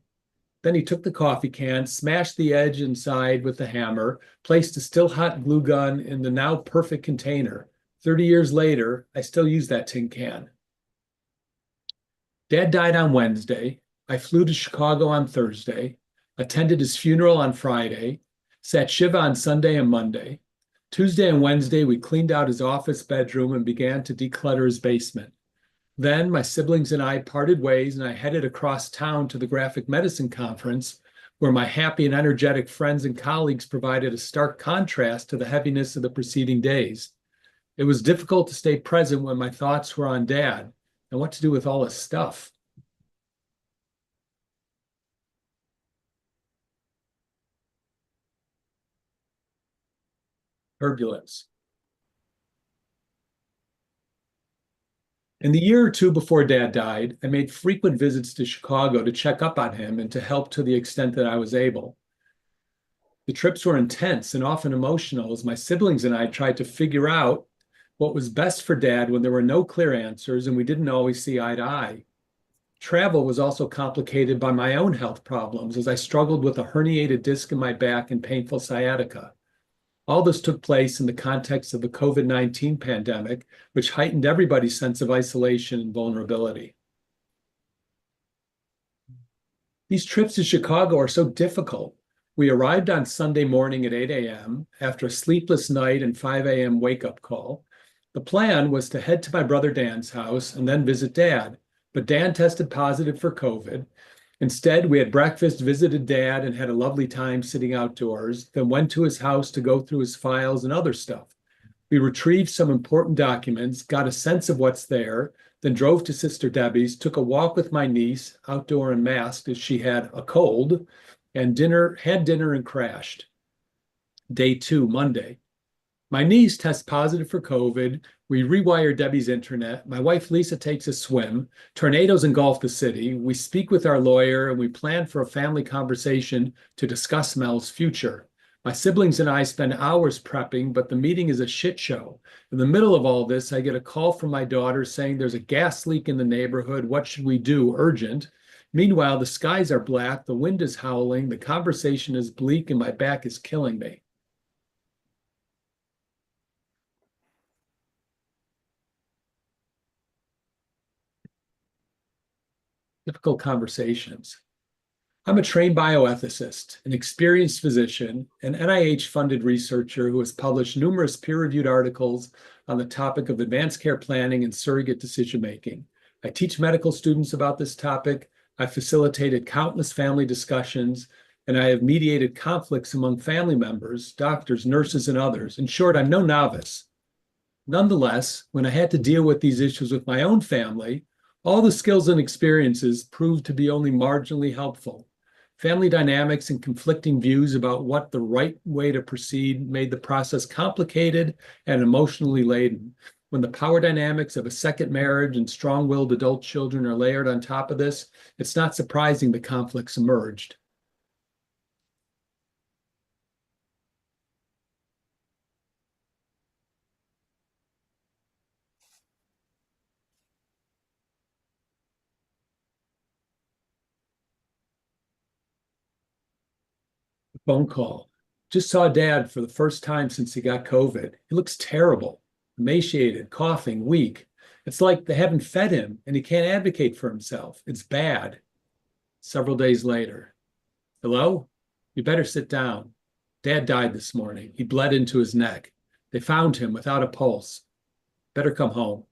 Then he took the coffee can, smashed the edge inside with the hammer, placed a still hot glue gun in the now perfect container. 30 years later, I still use that tin can. Dad died on Wednesday. I flew to Chicago on Thursday, attended his funeral on Friday, sat Shiva on Sunday and Monday. Tuesday and Wednesday, we cleaned out his office bedroom and began to declutter his basement. Then my siblings and I parted ways, and I headed across town to the graphic medicine conference, where my happy and energetic friends and colleagues provided a stark contrast to the heaviness of the preceding days. It was difficult to stay present when my thoughts were on Dad and what to do with all his stuff. Turbulence. In the year or two before Dad died, I made frequent visits to Chicago to check up on him and to help to the extent that I was able. The trips were intense and often emotional as my siblings and I tried to figure out what was best for Dad when there were no clear answers and we didn't always see eye to eye. Travel was also complicated by my own health problems as I struggled with a herniated disc in my back and painful sciatica. All this took place in the context of the COVID-19 pandemic, which heightened everybody's sense of isolation and vulnerability. These trips to Chicago are so difficult. We arrived on Sunday morning at 8 a.m. after a sleepless night and 5 a.m. wake-up call. The plan was to head to my brother Dan's house and then visit Dad, but Dan tested positive for COVID. Instead, we had breakfast, visited Dad, and had a lovely time sitting outdoors, then went to his house to go through his files and other stuff. We retrieved some important documents, got a sense of what's there, then drove to Sister Debbie's, took a walk with my niece, outdoor and masked as she had a cold, and had dinner and crashed. Day 2, Monday. My niece tests positive for COVID. We rewire Debbie's internet. My wife Lisa takes a swim. Tornadoes engulf the city. We speak with our lawyer and we plan for a family conversation to discuss Mel's future. My siblings and I spend hours prepping, but the meeting is a shit show. In the middle of all this, I get a call from my daughter saying there's a gas leak in the neighborhood. What should we do? Urgent. Meanwhile, the skies are black, the wind is howling, the conversation is bleak, and my back is killing me. Difficult conversations. I'm a trained bioethicist, an experienced physician, an NIH-funded researcher who has published numerous peer-reviewed articles on the topic of advanced care planning and surrogate decision-making. I teach medical students about this topic. I facilitated countless family discussions, and I have mediated conflicts among family members, doctors, nurses, and others. In short, I'm no novice. Nonetheless, when I had to deal with these issues with my own family, all the skills and experiences proved to be only marginally helpful. Family dynamics and conflicting views about what the right way to proceed made the process complicated and emotionally laden. When the power dynamics of a second marriage and strong-willed adult children are layered on top of this, it's not surprising the conflicts emerged. Phone call. Just saw Dad for the first time since he got COVID. He looks terrible, emaciated, coughing, weak. It's like they haven't fed him and he can't advocate for himself. It's bad. Several days later. Hello? You better sit down. Dad died this morning. He bled into his neck. They found him without a pulse. Better come home.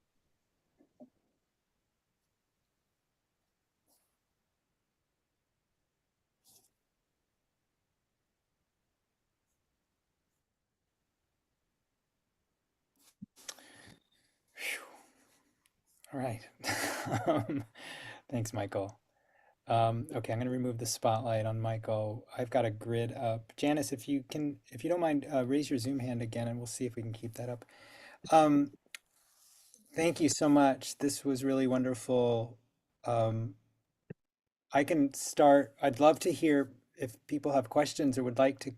All right. Thanks, Michael. Okay, I'm going to remove the spotlight on Michael. I've got a grid up. Janice, if you don't mind, raise your Zoom hand again, and we'll see if we can keep that up. Um, Thank you so much. This was really wonderful. Um, I can start. I'd love to hear if people have questions or would like to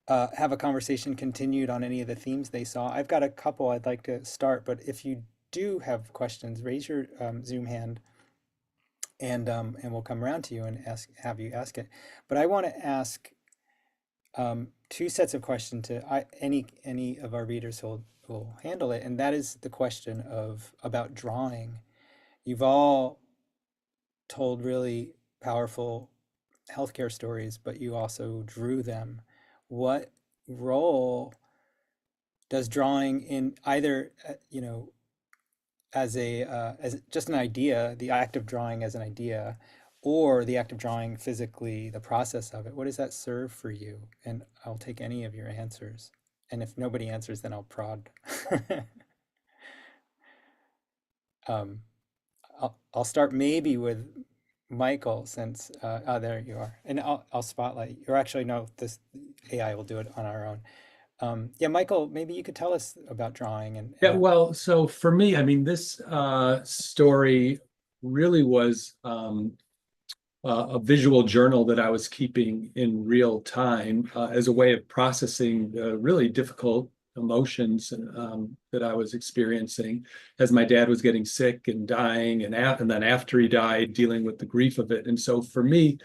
have a conversation continued on any of the themes they saw. I've got a couple I'd like to start, but if you do have questions, raise your Zoom hand, and we'll come around to you and have you ask it. But I want to ask two sets of questions to any of our readers who will handle it, and that is the question of about drawing. You've all told really powerful healthcare stories, but you also drew them. What role does drawing in either, as just an idea, the act of drawing as an idea, or the act of drawing physically, the process of it, what does that serve for you? And I'll take any of your answers. And if nobody answers, then I'll prod. um, I'll start maybe with Michael, since there you are, and I'll spotlight. Or actually, no, this AI will do it on our own. Yeah, Michael, maybe you could tell us about drawing Yeah, well, so for me, I mean, this story really was a visual journal that I was keeping in real time as a way of processing the really difficult emotions that I was experiencing as my dad was getting sick and dying, and then after he died, dealing with the grief of it. And so for me,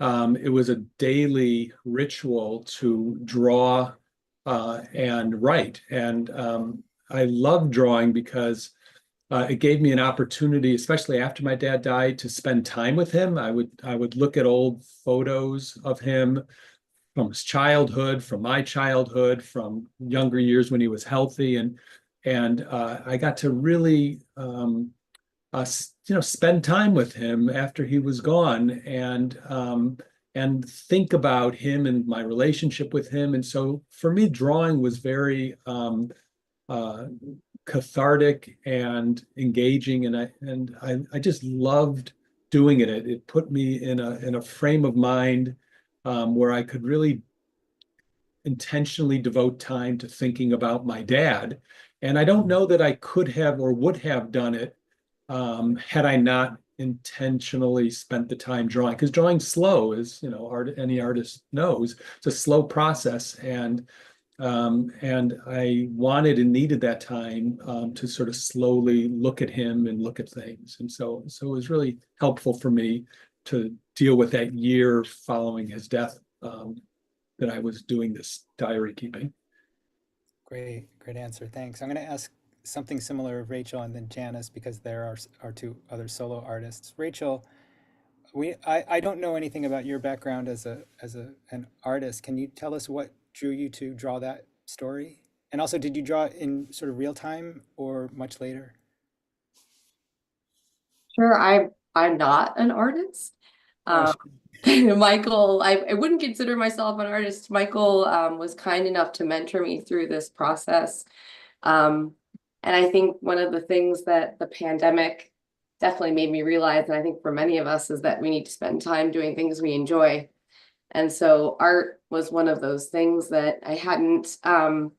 it was a daily ritual to draw and write. And I love drawing because it gave me an opportunity, especially after my dad died, to spend time with him. I would look at old photos of him from his childhood, from my childhood, from younger years when he was healthy, and I got to really spend time with him after he was gone, and think about him and my relationship with him. And so for me, drawing was very uh, cathartic and engaging, and I just loved doing it. It put me in a frame of mind where I could really intentionally devote time to thinking about my dad. And I don't know that I could have or would have done it had I not intentionally spent the time drawing, because drawing's slow, as any artist knows. It's a slow process, and I wanted and needed that time to sort of slowly look at him and look at things. And so it was really helpful for me to deal with that year following his death, that I was doing this diary keeping. Great answer. Thanks. I'm going to ask something similar of Rachel and then Janice, because there are our two other solo artists. Rachel, I don't know anything about your background as an artist. Can you tell us what drew you to draw that story? And also, did you draw it in sort of real time or much later? Sure, I'm not an artist. Oh, Michael, I wouldn't consider myself an artist. Michael was kind enough to mentor me through this process. And I think one of the things that the pandemic definitely made me realize, and I think for many of us, is that we need to spend time doing things we enjoy. And so art was one of those things that I hadn't done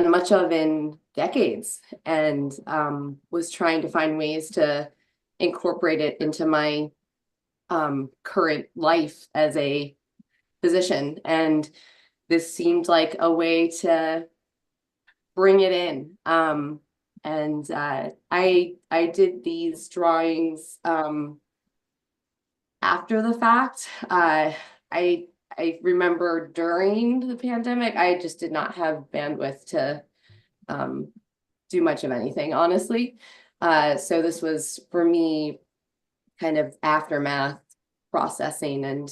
much of in decades, and was trying to find ways to incorporate it into my current life as a physician. And this seemed like a way to bring it in. And I did these drawings after the fact. I remember during the pandemic, I just did not have bandwidth to do much of anything, honestly. So this was for me kind of aftermath processing, and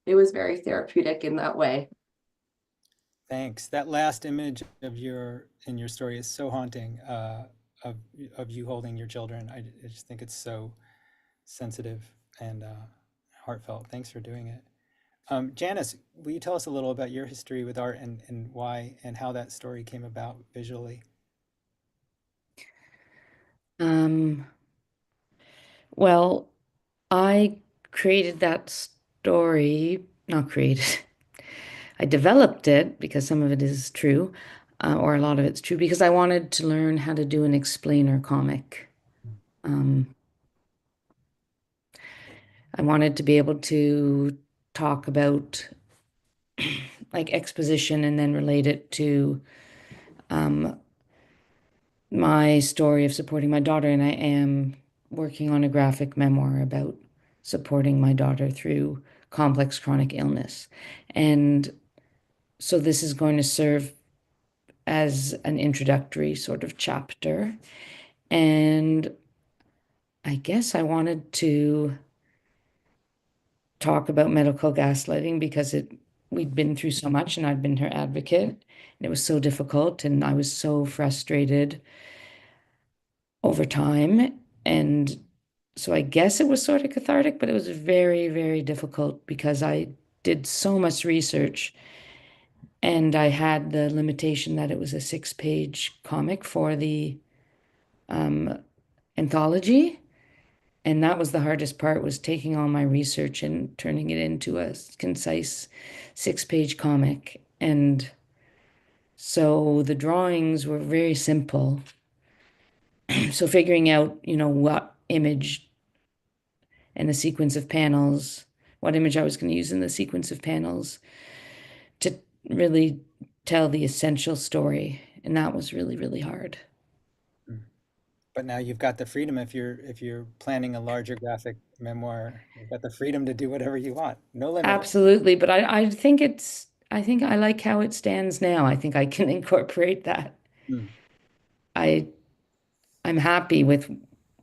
it was very therapeutic in that way. thanks. That last image of in your story is so haunting, of you holding your children. I just think it's so sensitive and heartfelt. Thanks for doing it. Janice, will you tell us a little about your history with art and why and how that story came about visually? Well, I created that story, not created. I developed it because some of it is true, or a lot of it's true, because I wanted to learn how to do an explainer comic. Um, I wanted to be able to talk about like exposition and then relate it to my story of supporting my daughter. And I am working on a graphic memoir about supporting my daughter through complex chronic illness. And so this is going to serve as an introductory sort of chapter. And I guess I wanted to talk about medical gaslighting because we'd been through so much and I'd been her advocate and it was so difficult and I was so frustrated over time. And so I guess it was sort of cathartic, but it was very, very difficult because I did so much research and I had the limitation that it was a 6-page comic for the anthology. And that was the hardest part, was taking all my research and turning it into a concise 6-page comic. And so the drawings were very simple. So figuring out, what image and the sequence of panels, what image I was going to use in the sequence of panels to really tell the essential story. And that was really, really hard. But now you've got the freedom if you're planning a larger graphic memoir, you've got the freedom to do whatever you want. No limits. Absolutely. But I think I like how it stands now. I think I can incorporate that. Mm. I I'm happy with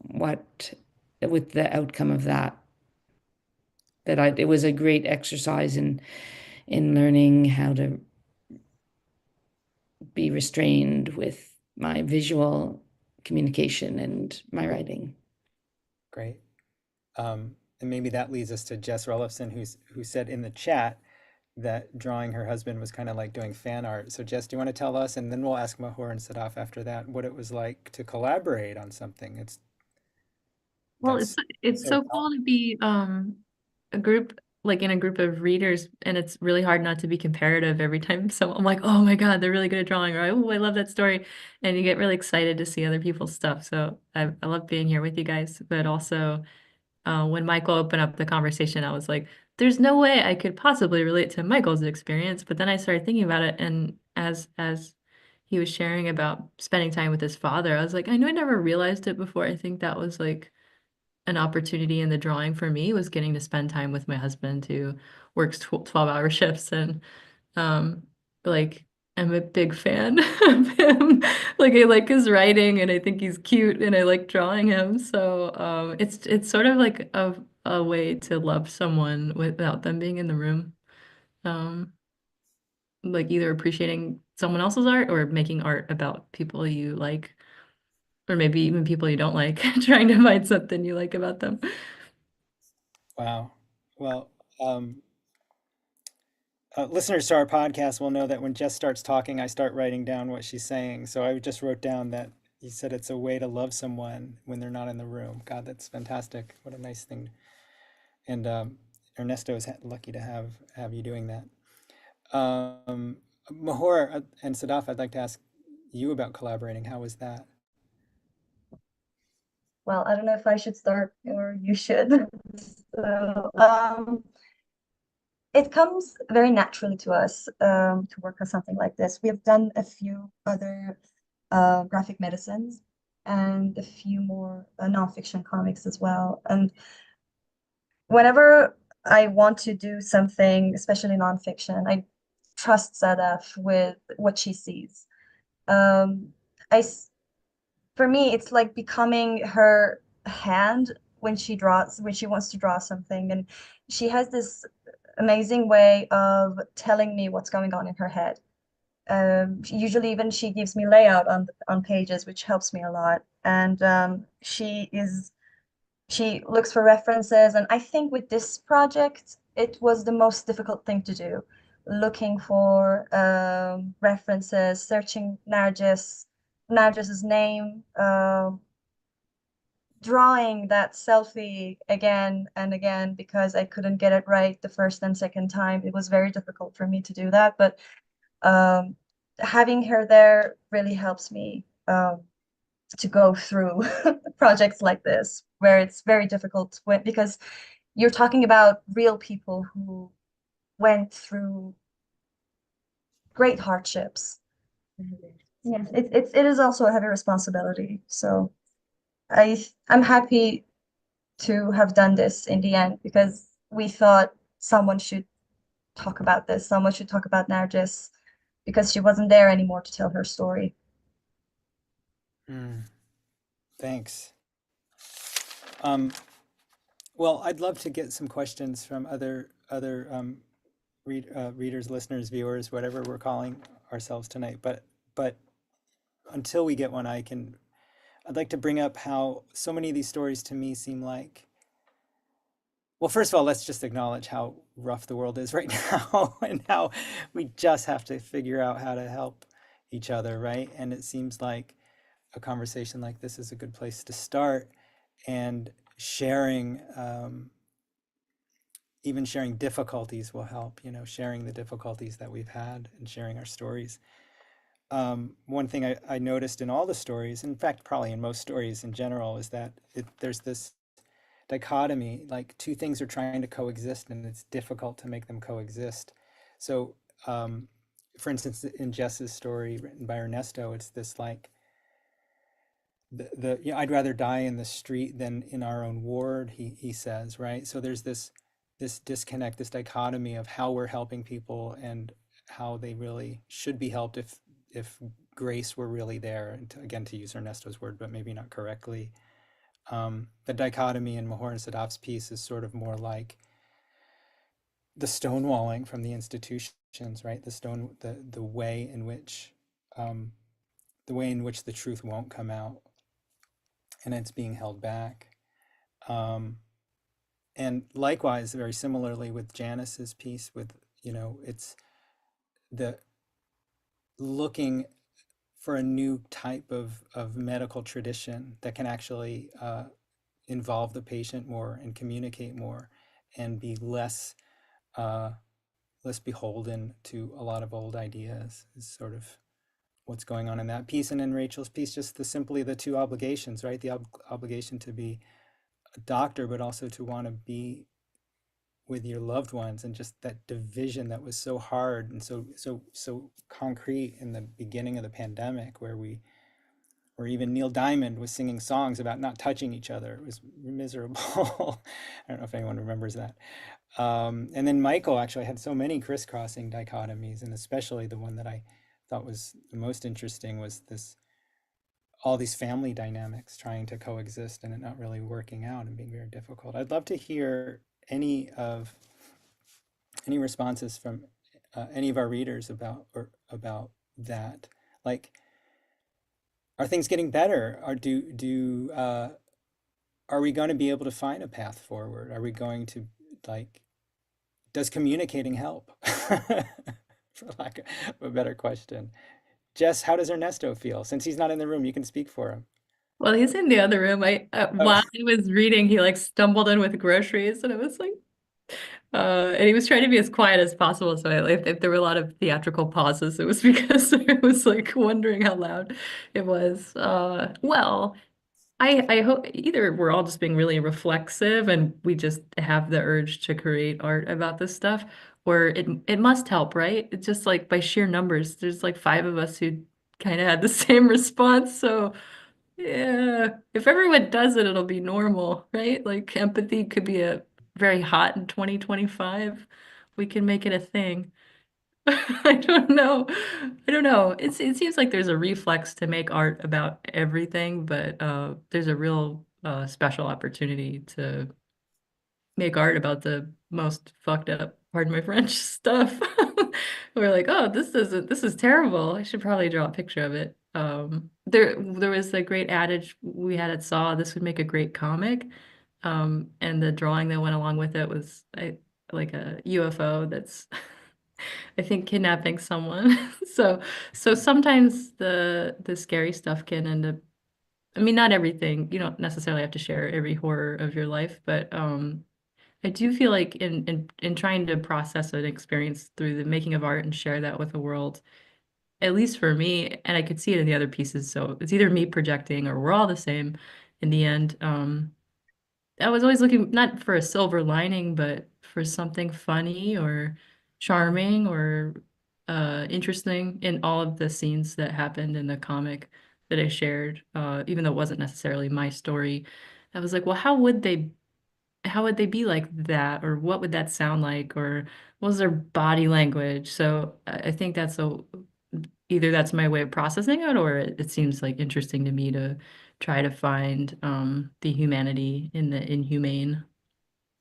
what with the outcome of that. It was a great exercise in learning how to be restrained with my visual communication and my writing. Great. And maybe that leads us to Jess Ruliffson, who said in the chat that drawing her husband was kind of like doing fan art. So Jess, do you want to tell us, and then we'll ask Mahour and Sadaf after that, what it was like to collaborate on something? Well, it's That's it's so so cool to be a group like in a group of readers, and it's really hard not to be comparative every time someone I'm like, oh my God, they're really good at drawing, or oh, I love that story. And you get really excited to see other people's stuff. So I love being here with you guys, but also when Michael opened up the conversation, I was like, there's no way I could possibly relate to Michael's experience. But then I started thinking about it, and as he was sharing about spending time with his father, I was like, I know I never realized it before. I think that was like an opportunity in the drawing for me, was getting to spend time with my husband who works 12-hour shifts, and um like I'm a big fan of him. Like I like his writing and I think he's cute and I like drawing him. So it's sort of like a way to love someone without them being in the room. Um like either appreciating someone else's art or making art about people you like, or maybe even people you don't like, trying to find something you like about them. wow. Well, listeners to our podcast will know that when Jess starts talking, I start writing down what she's saying. So I just wrote down that you said it's a way to love someone when they're not in the room. God, that's fantastic. What a nice thing. And Ernesto is lucky to have you doing that. Mahour and Sadaf, I'd like to ask you about collaborating. How was that? Well, I don't know if I should start or you should. So, it comes very naturally to us to work on something like this. We have done a few other graphic medicines and a few more nonfiction comics as well. And whenever I want to do something, especially nonfiction, I trust Sadaf with what she sees. Um, for me, it's like becoming her hand when she draws, when she wants to draw something, and she has this amazing way of telling me what's going on in her head. Usually, even she gives me layout on pages, which helps me a lot. And she looks for references, and I think with this project, it was the most difficult thing to do, looking for references, searching Narcis's name, drawing that selfie again and again because I couldn't get it right the first and second time. It was very difficult for me to do that, but um, having her there really helps me to go through projects like this, where it's very difficult because you're talking about real people who went through great hardships. Yes, it is also a heavy responsibility. So I'm happy to have done this in the end because we thought someone should talk about this. Someone should talk about Nargis because she wasn't there anymore to tell her story. Mm, thanks. Well, I'd love to get some questions from other readers, listeners, viewers, whatever we're calling ourselves tonight. But until we get one, I'd like to bring up how so many of these stories to me seem like, well, first of all, let's just acknowledge how rough the world is right now and how we just have to figure out how to help each other, right? And it seems like a conversation like this is a good place to start, and sharing, even sharing difficulties will help, sharing the difficulties that we've had and sharing our stories. One thing I noticed in all the stories, in fact, probably in most stories in general, is that there's this dichotomy, like two things are trying to coexist and it's difficult to make them coexist. So, for instance, in Jess's story written by Ernesto, it's this like, I'd rather die in the street than in our own ward, he says, right? So there's this disconnect, this dichotomy of how we're helping people and how they really should be helped if grace were really there. And again, to use Ernesto's word, but maybe not correctly. The dichotomy in Mahour and Sadaf's piece is sort of more like the stonewalling from the institutions, right? The way in which the truth won't come out, and it's being held back. And likewise, very similarly with Janice's piece, with it's the looking for a new type of medical tradition that can actually involve the patient more and communicate more and be less beholden to a lot of old ideas, is sort of what's going on in that piece. And in Rachel's piece, just simply the two obligations, right? The obligation to be a doctor, but also to want to be with your loved ones, and just that division that was so hard and so concrete in the beginning of the pandemic, where even Neil Diamond was singing songs about not touching each other. It was miserable. I don't know if anyone remembers that. And then Michael actually had so many crisscrossing dichotomies, and especially the one that I thought was the most interesting was all these family dynamics trying to coexist and it not really working out and being very difficult. I'd love to hear any responses from any of our readers about that. Like, are things getting better? Are we going to be able to find a path forward? Are we going to, like, does communicating help? For lack of a better question. Jess, how does Ernesto feel? Since he's not in the room, you can speak for him. Well, he's in the other room. Oh, While he was reading, he like stumbled in with groceries, and it was like, and he was trying to be as quiet as possible. So if there were a lot of theatrical pauses, it was because I was like wondering how loud it was. Well, I hope either we're all just being really reflexive and we just have the urge to create art about this stuff, or it must help, right? It's just like by sheer numbers, there's like five of us who kind of had the same response. So yeah, if everyone does it, it'll be normal, right? Like empathy could be a very hot in 2025. We can make it a thing. I don't know. I don't know. It seems like there's a reflex to make art about everything, but there's a real special opportunity to make art about the most fucked up, pardon my French, stuff. We're like, oh, this is terrible. I should probably draw a picture of it. There was a great adage we had at Saw, this would make a great comic. And the drawing that went along with it was like a UFO that's I think kidnapping someone. So sometimes the scary stuff can end up I mean, not everything. You don't necessarily have to share every horror of your life, but I do feel like in trying to process an experience through the making of art and share that with the world, at least for me, and I could see it in the other pieces. So it's either me projecting or we're all the same in the end. I was always looking not for a silver lining, but for something funny or charming or interesting in all of the scenes that happened in the comic that I shared, even though it wasn't necessarily my story. I was like, well, how would they be like that, or what would that sound like, or what was their body language? So I think either that's my way of processing it, or it seems like interesting to me to try to find the humanity in the inhumane.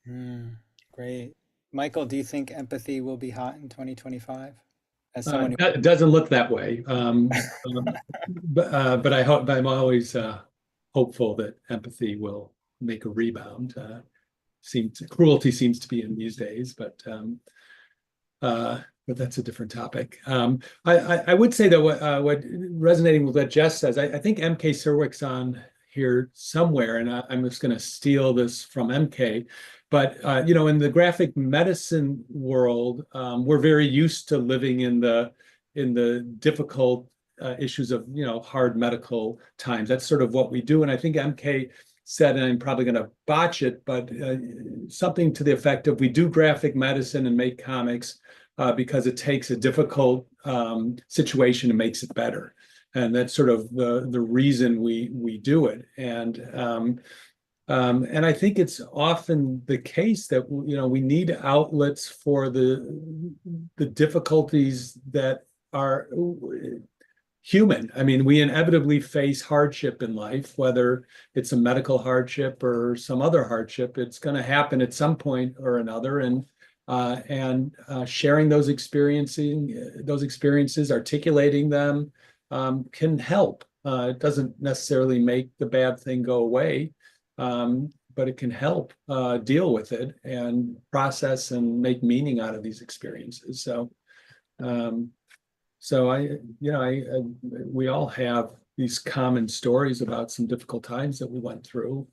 Mm, great. Michael, do you think empathy will be hot in 2025? As someone It doesn't look that way. But I hope, I'm always hopeful that empathy will make a rebound. Cruelty seems to be in these days, but that's a different topic. I would say that what resonating with what Jess says, I think MK Serwick's on here somewhere, and I'm just going to steal this from MK. But in the graphic medicine world, we're very used to living in the difficult issues of hard medical times. That's sort of what we do, and I think MK said, and I'm probably going to botch it, but something to the effect of we do graphic medicine and make comics because it takes a difficult situation and makes it better. And that's sort of the reason we do it. And I think it's often the case that we need outlets for the difficulties that are human. I mean, we inevitably face hardship in life, whether it's a medical hardship or some other hardship. It's going to happen at some point or another, and sharing those experiences, articulating them, can help. It doesn't necessarily make the bad thing go away, but it can help deal with it and process and make meaning out of these experiences. Um, we all have these common stories about some difficult times that we went through.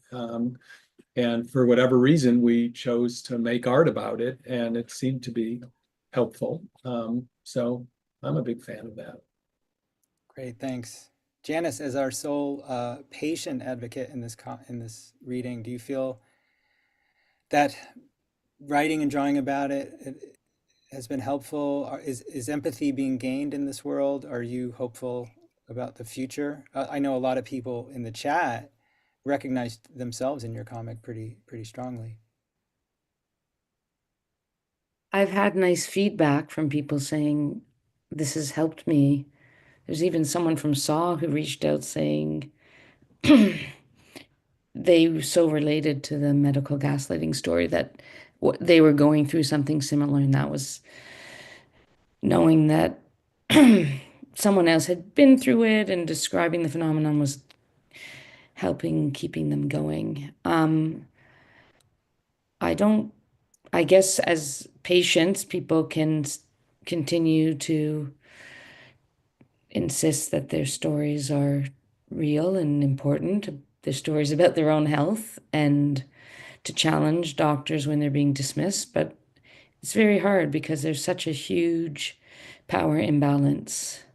And for whatever reason, we chose to make art about it, and it seemed to be helpful. So I'm a big fan of that. Great, thanks. Janice, as our sole patient advocate in this reading, do you feel that writing and drawing about it has been helpful? Is empathy being gained in this world? Are you hopeful about the future? I know a lot of people in the chat recognized themselves in your comic pretty strongly. I've had nice feedback from people saying this has helped me. There's even someone from Saw who reached out saying they so related to the medical gaslighting story that they were going through something similar, and that was knowing that someone else had been through it and describing the phenomenon was helping keeping them going. I guess as patients, people can continue to insist that their stories are real and important, their stories about their own health, and to challenge doctors when they're being dismissed. But it's very hard because there's such a huge power imbalance,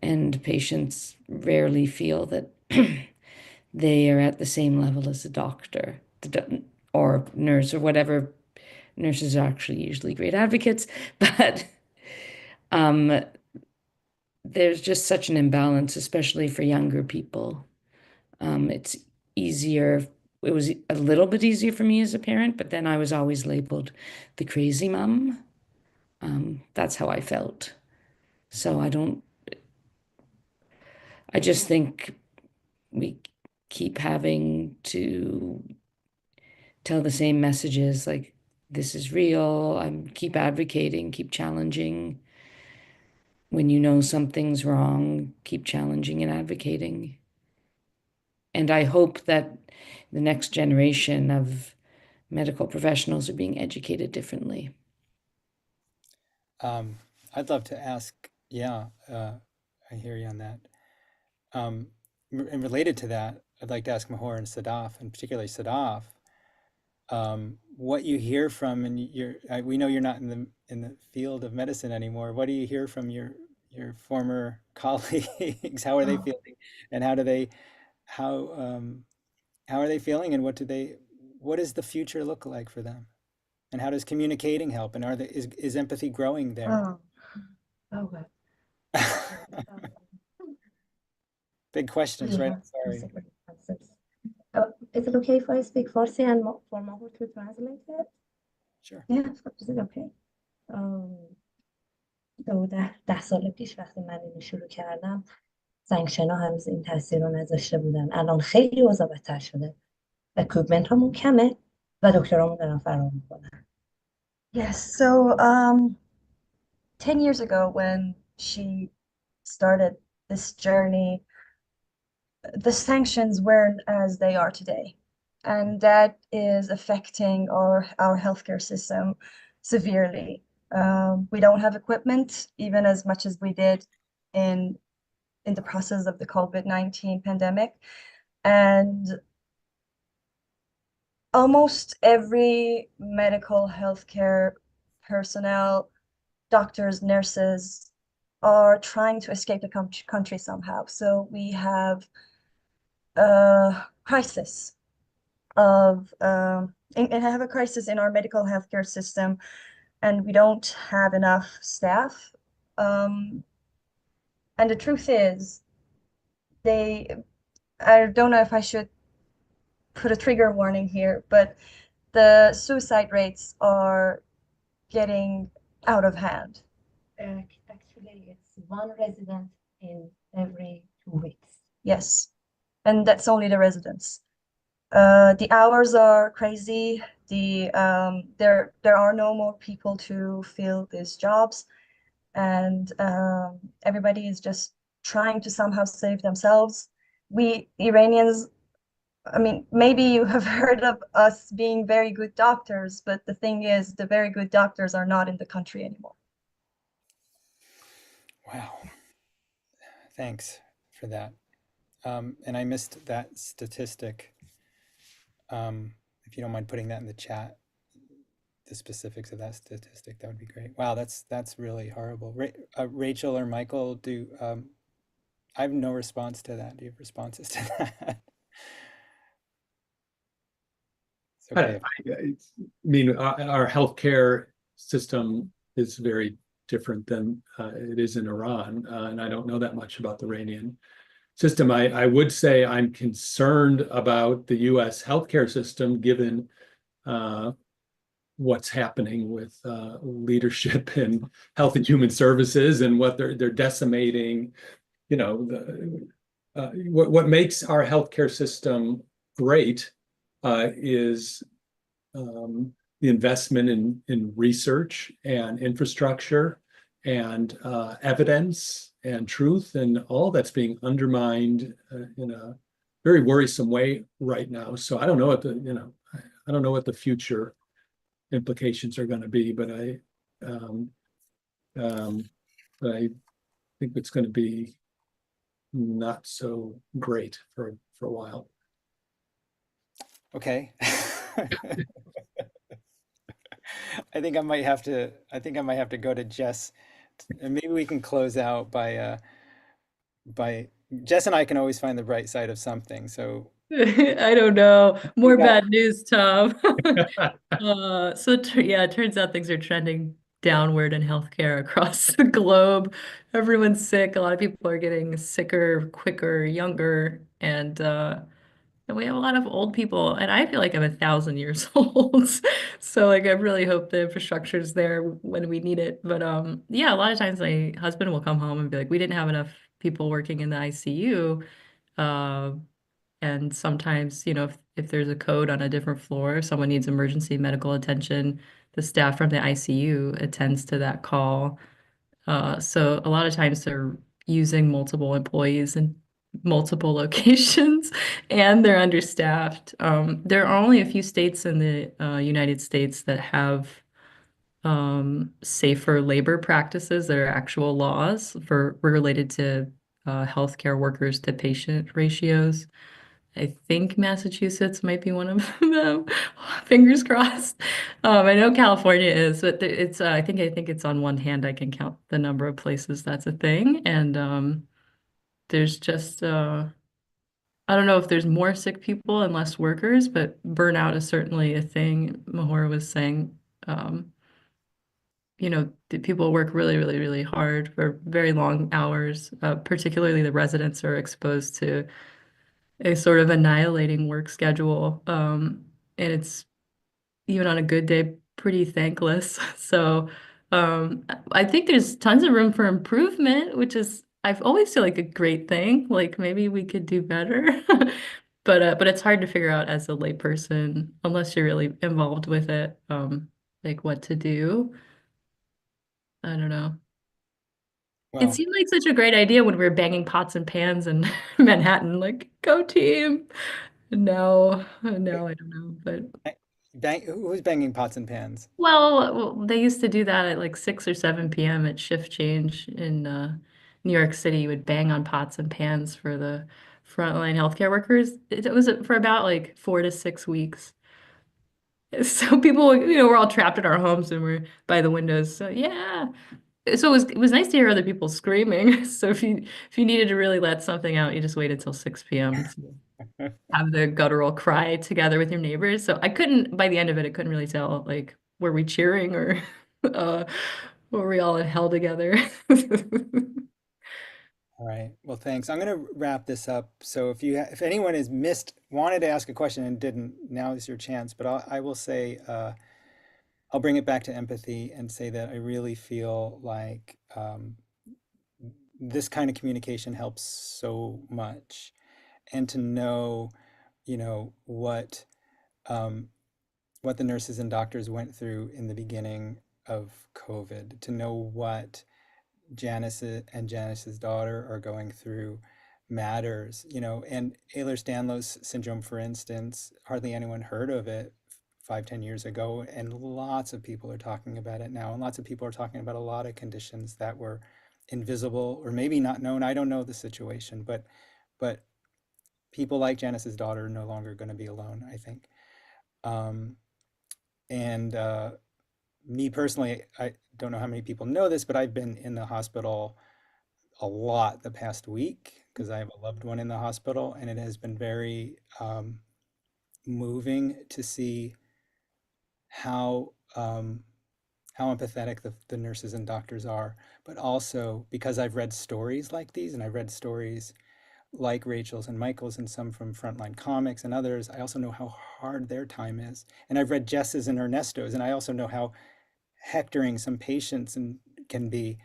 and patients rarely feel that they are at the same level as a doctor or nurse or whatever. Nurses are actually usually great advocates, but there's just such an imbalance, especially for younger people. It's easier. It was a little bit easier for me as a parent, but then I was always labeled the crazy mom. That's how I felt. So I just think we keep having to tell the same messages like, this is real. Keep advocating, keep challenging. When you know something's wrong, keep challenging and advocating. And I hope that the next generation of medical professionals are being educated differently. I'd love to ask, yeah, I hear you on that. and related to that, I'd like to ask Mahour and Sadaf, and particularly Sadaf, what you hear from, and we know you're not in the field of medicine anymore. What do you hear from your former colleagues? How are they Oh, feeling, and how how are they feeling, and what does the future look like for them? And how does communicating help? And is empathy growing there? oh, oh, well. Um, Big questions, we right? have I'm two sorry. separate answers. Is it okay if I speak Farsi and for Mahour to translate it? Sure. Yeah, is it okay? Um, تو 10 سال پیش وقتی من اینو شروع کردم سنگشنا هنوز این تاثیر رو نذاشته بودن. الان خیلی اوضاع بدتر شده. اکویپمنت همون کمه و دکترامون دارن فرار میکنن. Yes, so 10 years ago when she started this journey, the sanctions weren't as they are today. And that is affecting our healthcare system severely. We don't have equipment, even as much as we did in the process of the COVID-19 pandemic. And almost every medical healthcare personnel, doctors, nurses, are trying to escape the country somehow. So we have a crisis and have a crisis in our medical healthcare system, and we don't have enough staff. And the truth is, I don't know if I should put a trigger warning here, but the suicide rates are getting out of hand. Actually, it's one resident in every 2 weeks. Yes, and that's only the residents. The hours are crazy. There are no more people to fill these jobs, and everybody is just trying to somehow save themselves. We Iranians, I mean, maybe you have heard of us being very good doctors, but the thing is, the very good doctors are not in the country anymore. Wow. Thanks for that. And I missed that statistic. If you don't mind putting that in the chat, the specifics of that statistic, that would be great. Wow, that's really horrible. Rachel or Michael, I have no response to that. Do you have responses to that? It's okay. I mean, our healthcare system is very different than it is in Iran, and I don't know that much about the Iranian system. I would say I'm concerned about the U.S. healthcare system, given what's happening with leadership in Health and Human Services and what they're decimating. You know, what makes our healthcare system great is the investment in research and infrastructure and evidence and truth, and all that's being undermined in a very worrisome way right now. So I don't know I don't know what the future implications are going to be, but I think it's going to be not so great for a while. Okay. I think I might have to go to Jess, and maybe we can close out by Jess and I can always find the bright side of something. So I don't know. we More got bad news, Tom. Yeah, it turns out things are trending downward in healthcare across the globe. Everyone's sick. A lot of people are getting sicker, quicker, younger, and we have a lot of old people. And I feel like I'm 1,000 years old. So like I really hope the infrastructure is there when we need it. But yeah, a lot of times my husband will come home and be like, we didn't have enough people working in the ICU. Uh, and sometimes, if there's a code on a different floor, someone needs emergency medical attention, the staff from the ICU attends to that call. So a lot of times they're using multiple employees in multiple locations and they're understaffed. There are only a few states in the United States that have safer labor practices that are actual laws for related to healthcare workers to patient ratios. I think Massachusetts might be one of them. Fingers crossed. I know California is, but it's I think it's on one hand I can count the number of places that's a thing, and there's just I don't know if there's more sick people and less workers, but burnout is certainly a thing. Mahour was saying, um, people work really, really, really hard for very long hours. Particularly the residents are exposed to a sort of annihilating work schedule. And it's even on a good day, pretty thankless. So I think there's tons of room for improvement, which is I've always feel like a great thing. Like maybe we could do better. But it's hard to figure out as a layperson, unless you're really involved with it, like what to do. I don't know. It Well, seemed like such a great idea when we were banging pots and pans in Manhattan, like, go team. No, no, I don't know. But who's banging pots and pans? they used to do that at like 6 or 7 p.m. at shift change in New York City. You would bang on pots and pans for the frontline healthcare workers. It was for about like 4 to 6 weeks. So people, we're all trapped in our homes and we're by the windows. So yeah. So it was nice to hear other people screaming. So if you needed to really let something out, you just waited till 6 p.m. to have the guttural cry together with your neighbors. So I couldn't, by the end of it, I couldn't really tell, like, were we cheering or uh, were we all in hell together? All right. Well, thanks. I'm going to wrap this up. So if anyone has wanted to ask a question and didn't, now is your chance. But I will say, I'll bring it back to empathy and say that I really feel like this kind of communication helps so much, and to know, what what the nurses and doctors went through in the beginning of COVID, to know what Janice and Janice's daughter are going through matters, and Ehlers-Danlos syndrome, for instance, hardly anyone heard of it 5, 10 years ago, and lots of people are talking about it now, and lots of people are talking about a lot of conditions that were invisible or maybe not known. I don't know the situation, but people like Janice's daughter are no longer going to be alone, I think. Um, and Me personally, I don't know how many people know this, but I've been in the hospital a lot the past week because I have a loved one in the hospital, and it has been very moving to see how how empathetic the nurses and doctors are, but also because I've read stories like these, and I've read stories like Rachel's and Michael's and some from Frontline Comics and others. I also know how hard their time is, and I've read Jess's and Ernesto's, and I also know how hectoring some patients can be,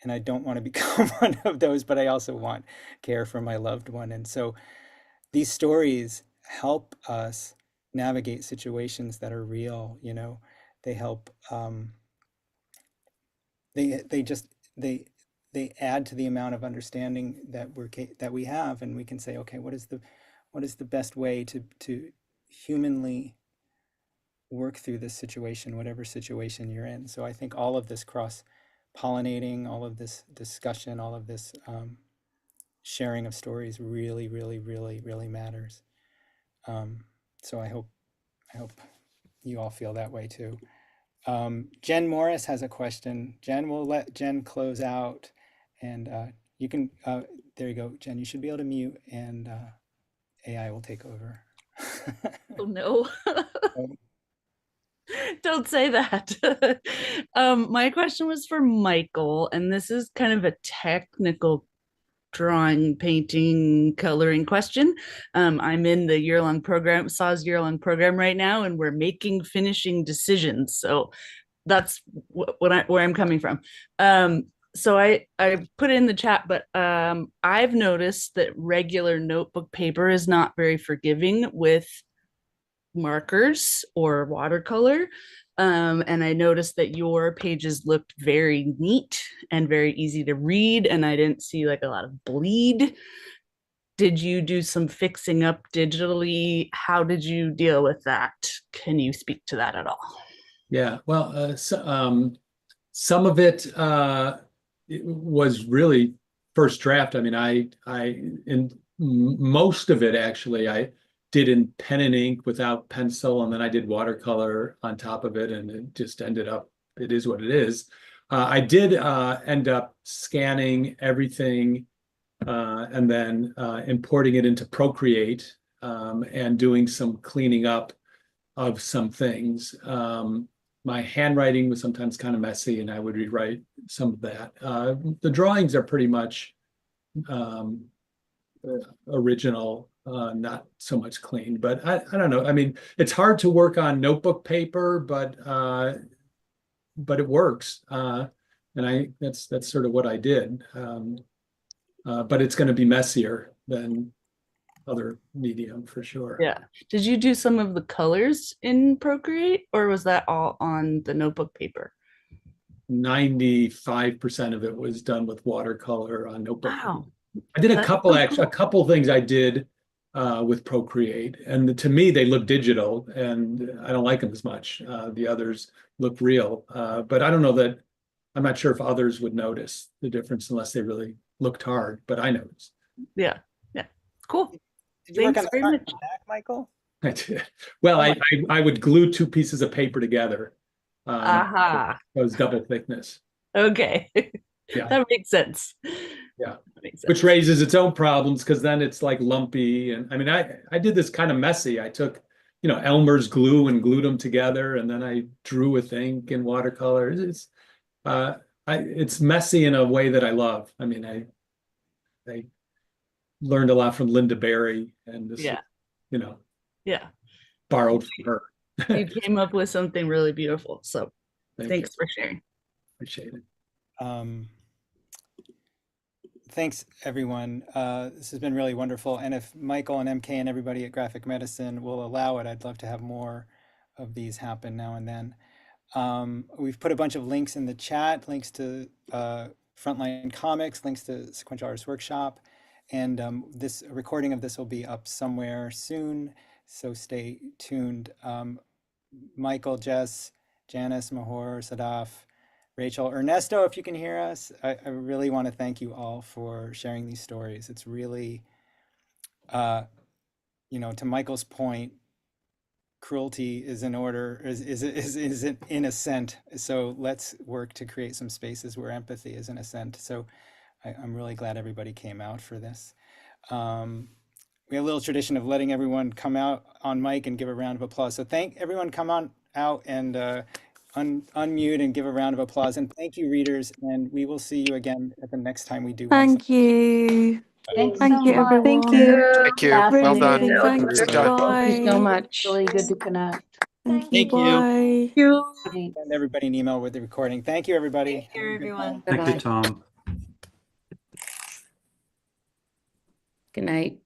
and I don't want to become one of those, but I also want care for my loved one. And so these stories help us navigate situations that are real. They help. They just they add to the amount of understanding that we have, and we can say, okay, what is the best way to humanly work through this situation, whatever situation you're in. So I think all of this cross pollinating, all of this discussion, all of this sharing of stories really, really, really, really matters. So I hope you all feel that way too. Jen Morris has a question. Jen, we'll let Jen close out, and you can, there you go, Jen, you should be able to mute, and AI will take over. Oh no. Um, Don't say that. My question was for Michael, and this is kind of a technical drawing, painting, coloring question. I'm in the year-long program, SAW's year-long program right now, and we're making finishing decisions. So that's where I'm coming from. So I put it in the chat, but I've noticed that regular notebook paper is not very forgiving with markers or watercolor. And I noticed that your pages looked very neat and very easy to read, and I didn't see like a lot of bleed. Did you do some fixing up digitally? How did you deal with that? Can you speak to that at all? Yeah, well, some of it was really first draft, I mean, most of it actually, I did in pen and ink without pencil, and then I did watercolor on top of it, and it just ended up, it is what it is. I did end up scanning everything and then importing it into Procreate and doing some cleaning up of some things. My handwriting was sometimes kind of messy, and I would rewrite some of that. The drawings are pretty much original, not so much clean, but I don't know. I mean, it's hard to work on notebook paper, but it works. And that's sort of what I did. But it's going to be messier than other medium for sure. Yeah. Did you do some of the colors in Procreate, or was that all on the notebook paper? 95% of it was done with watercolor on notebook. Wow. I did a That's couple so cool. a couple things I did with Procreate, and to me they look digital, and I don't like them as much. The others look real, but I don't know that. I'm not sure if others would notice the difference unless they really looked hard, but I noticed. Yeah. Yeah. Cool. Did you work on Thanks the very front much. and back, Michael? I did. Well, Oh I would glue two pieces of paper together. Aha. It was double thickness. Okay. Yeah. That makes sense. Yeah. That makes sense. Which raises its own problems because then it's like lumpy. And I mean, I did this kind of messy. I took, Elmer's glue and glued them together, and then I drew with ink and watercolor. It's messy in a way that I love. I mean, I learned a lot from Linda Berry, and this, Yeah. Yeah. borrowed from her. You came up with something really beautiful. So Thank thanks you. for sharing. Appreciate it. Thanks, everyone. This has been really wonderful. And if Michael and MK and everybody at Graphic Medicine will allow it, I'd love to have more of these happen now and then. We've put a bunch of links in the chat, links to Frontline Comics, links to Sequential Artist Workshop, and this recording of this will be up somewhere soon, so stay tuned. Michael, Jess, Janice, Mahour, Sadaf, Rachel, Ernesto, if you can hear us, I really want to thank you all for sharing these stories. It's really, to Michael's point, cruelty is in order, is in ascent. So let's work to create some spaces where empathy is in ascent. So I'm really glad everybody came out for this. We have a little tradition of letting everyone come out on mic and give a round of applause. So thank everyone, come on out and unmute and give a round of applause. And thank you, readers. And we will see you again at the next time we do one. Thank you. Thanks Thank so you, much. everyone. Thank you. Thank you. Well Really, done. thanks. Good job. Thank you so Bye. much. Really good to connect. Thank you. Thank you. Bye. Thanks. Send everybody an email with the recording. Thank you, everybody. Thank you, everyone. Bye-bye. Thank you, Tom. Good night.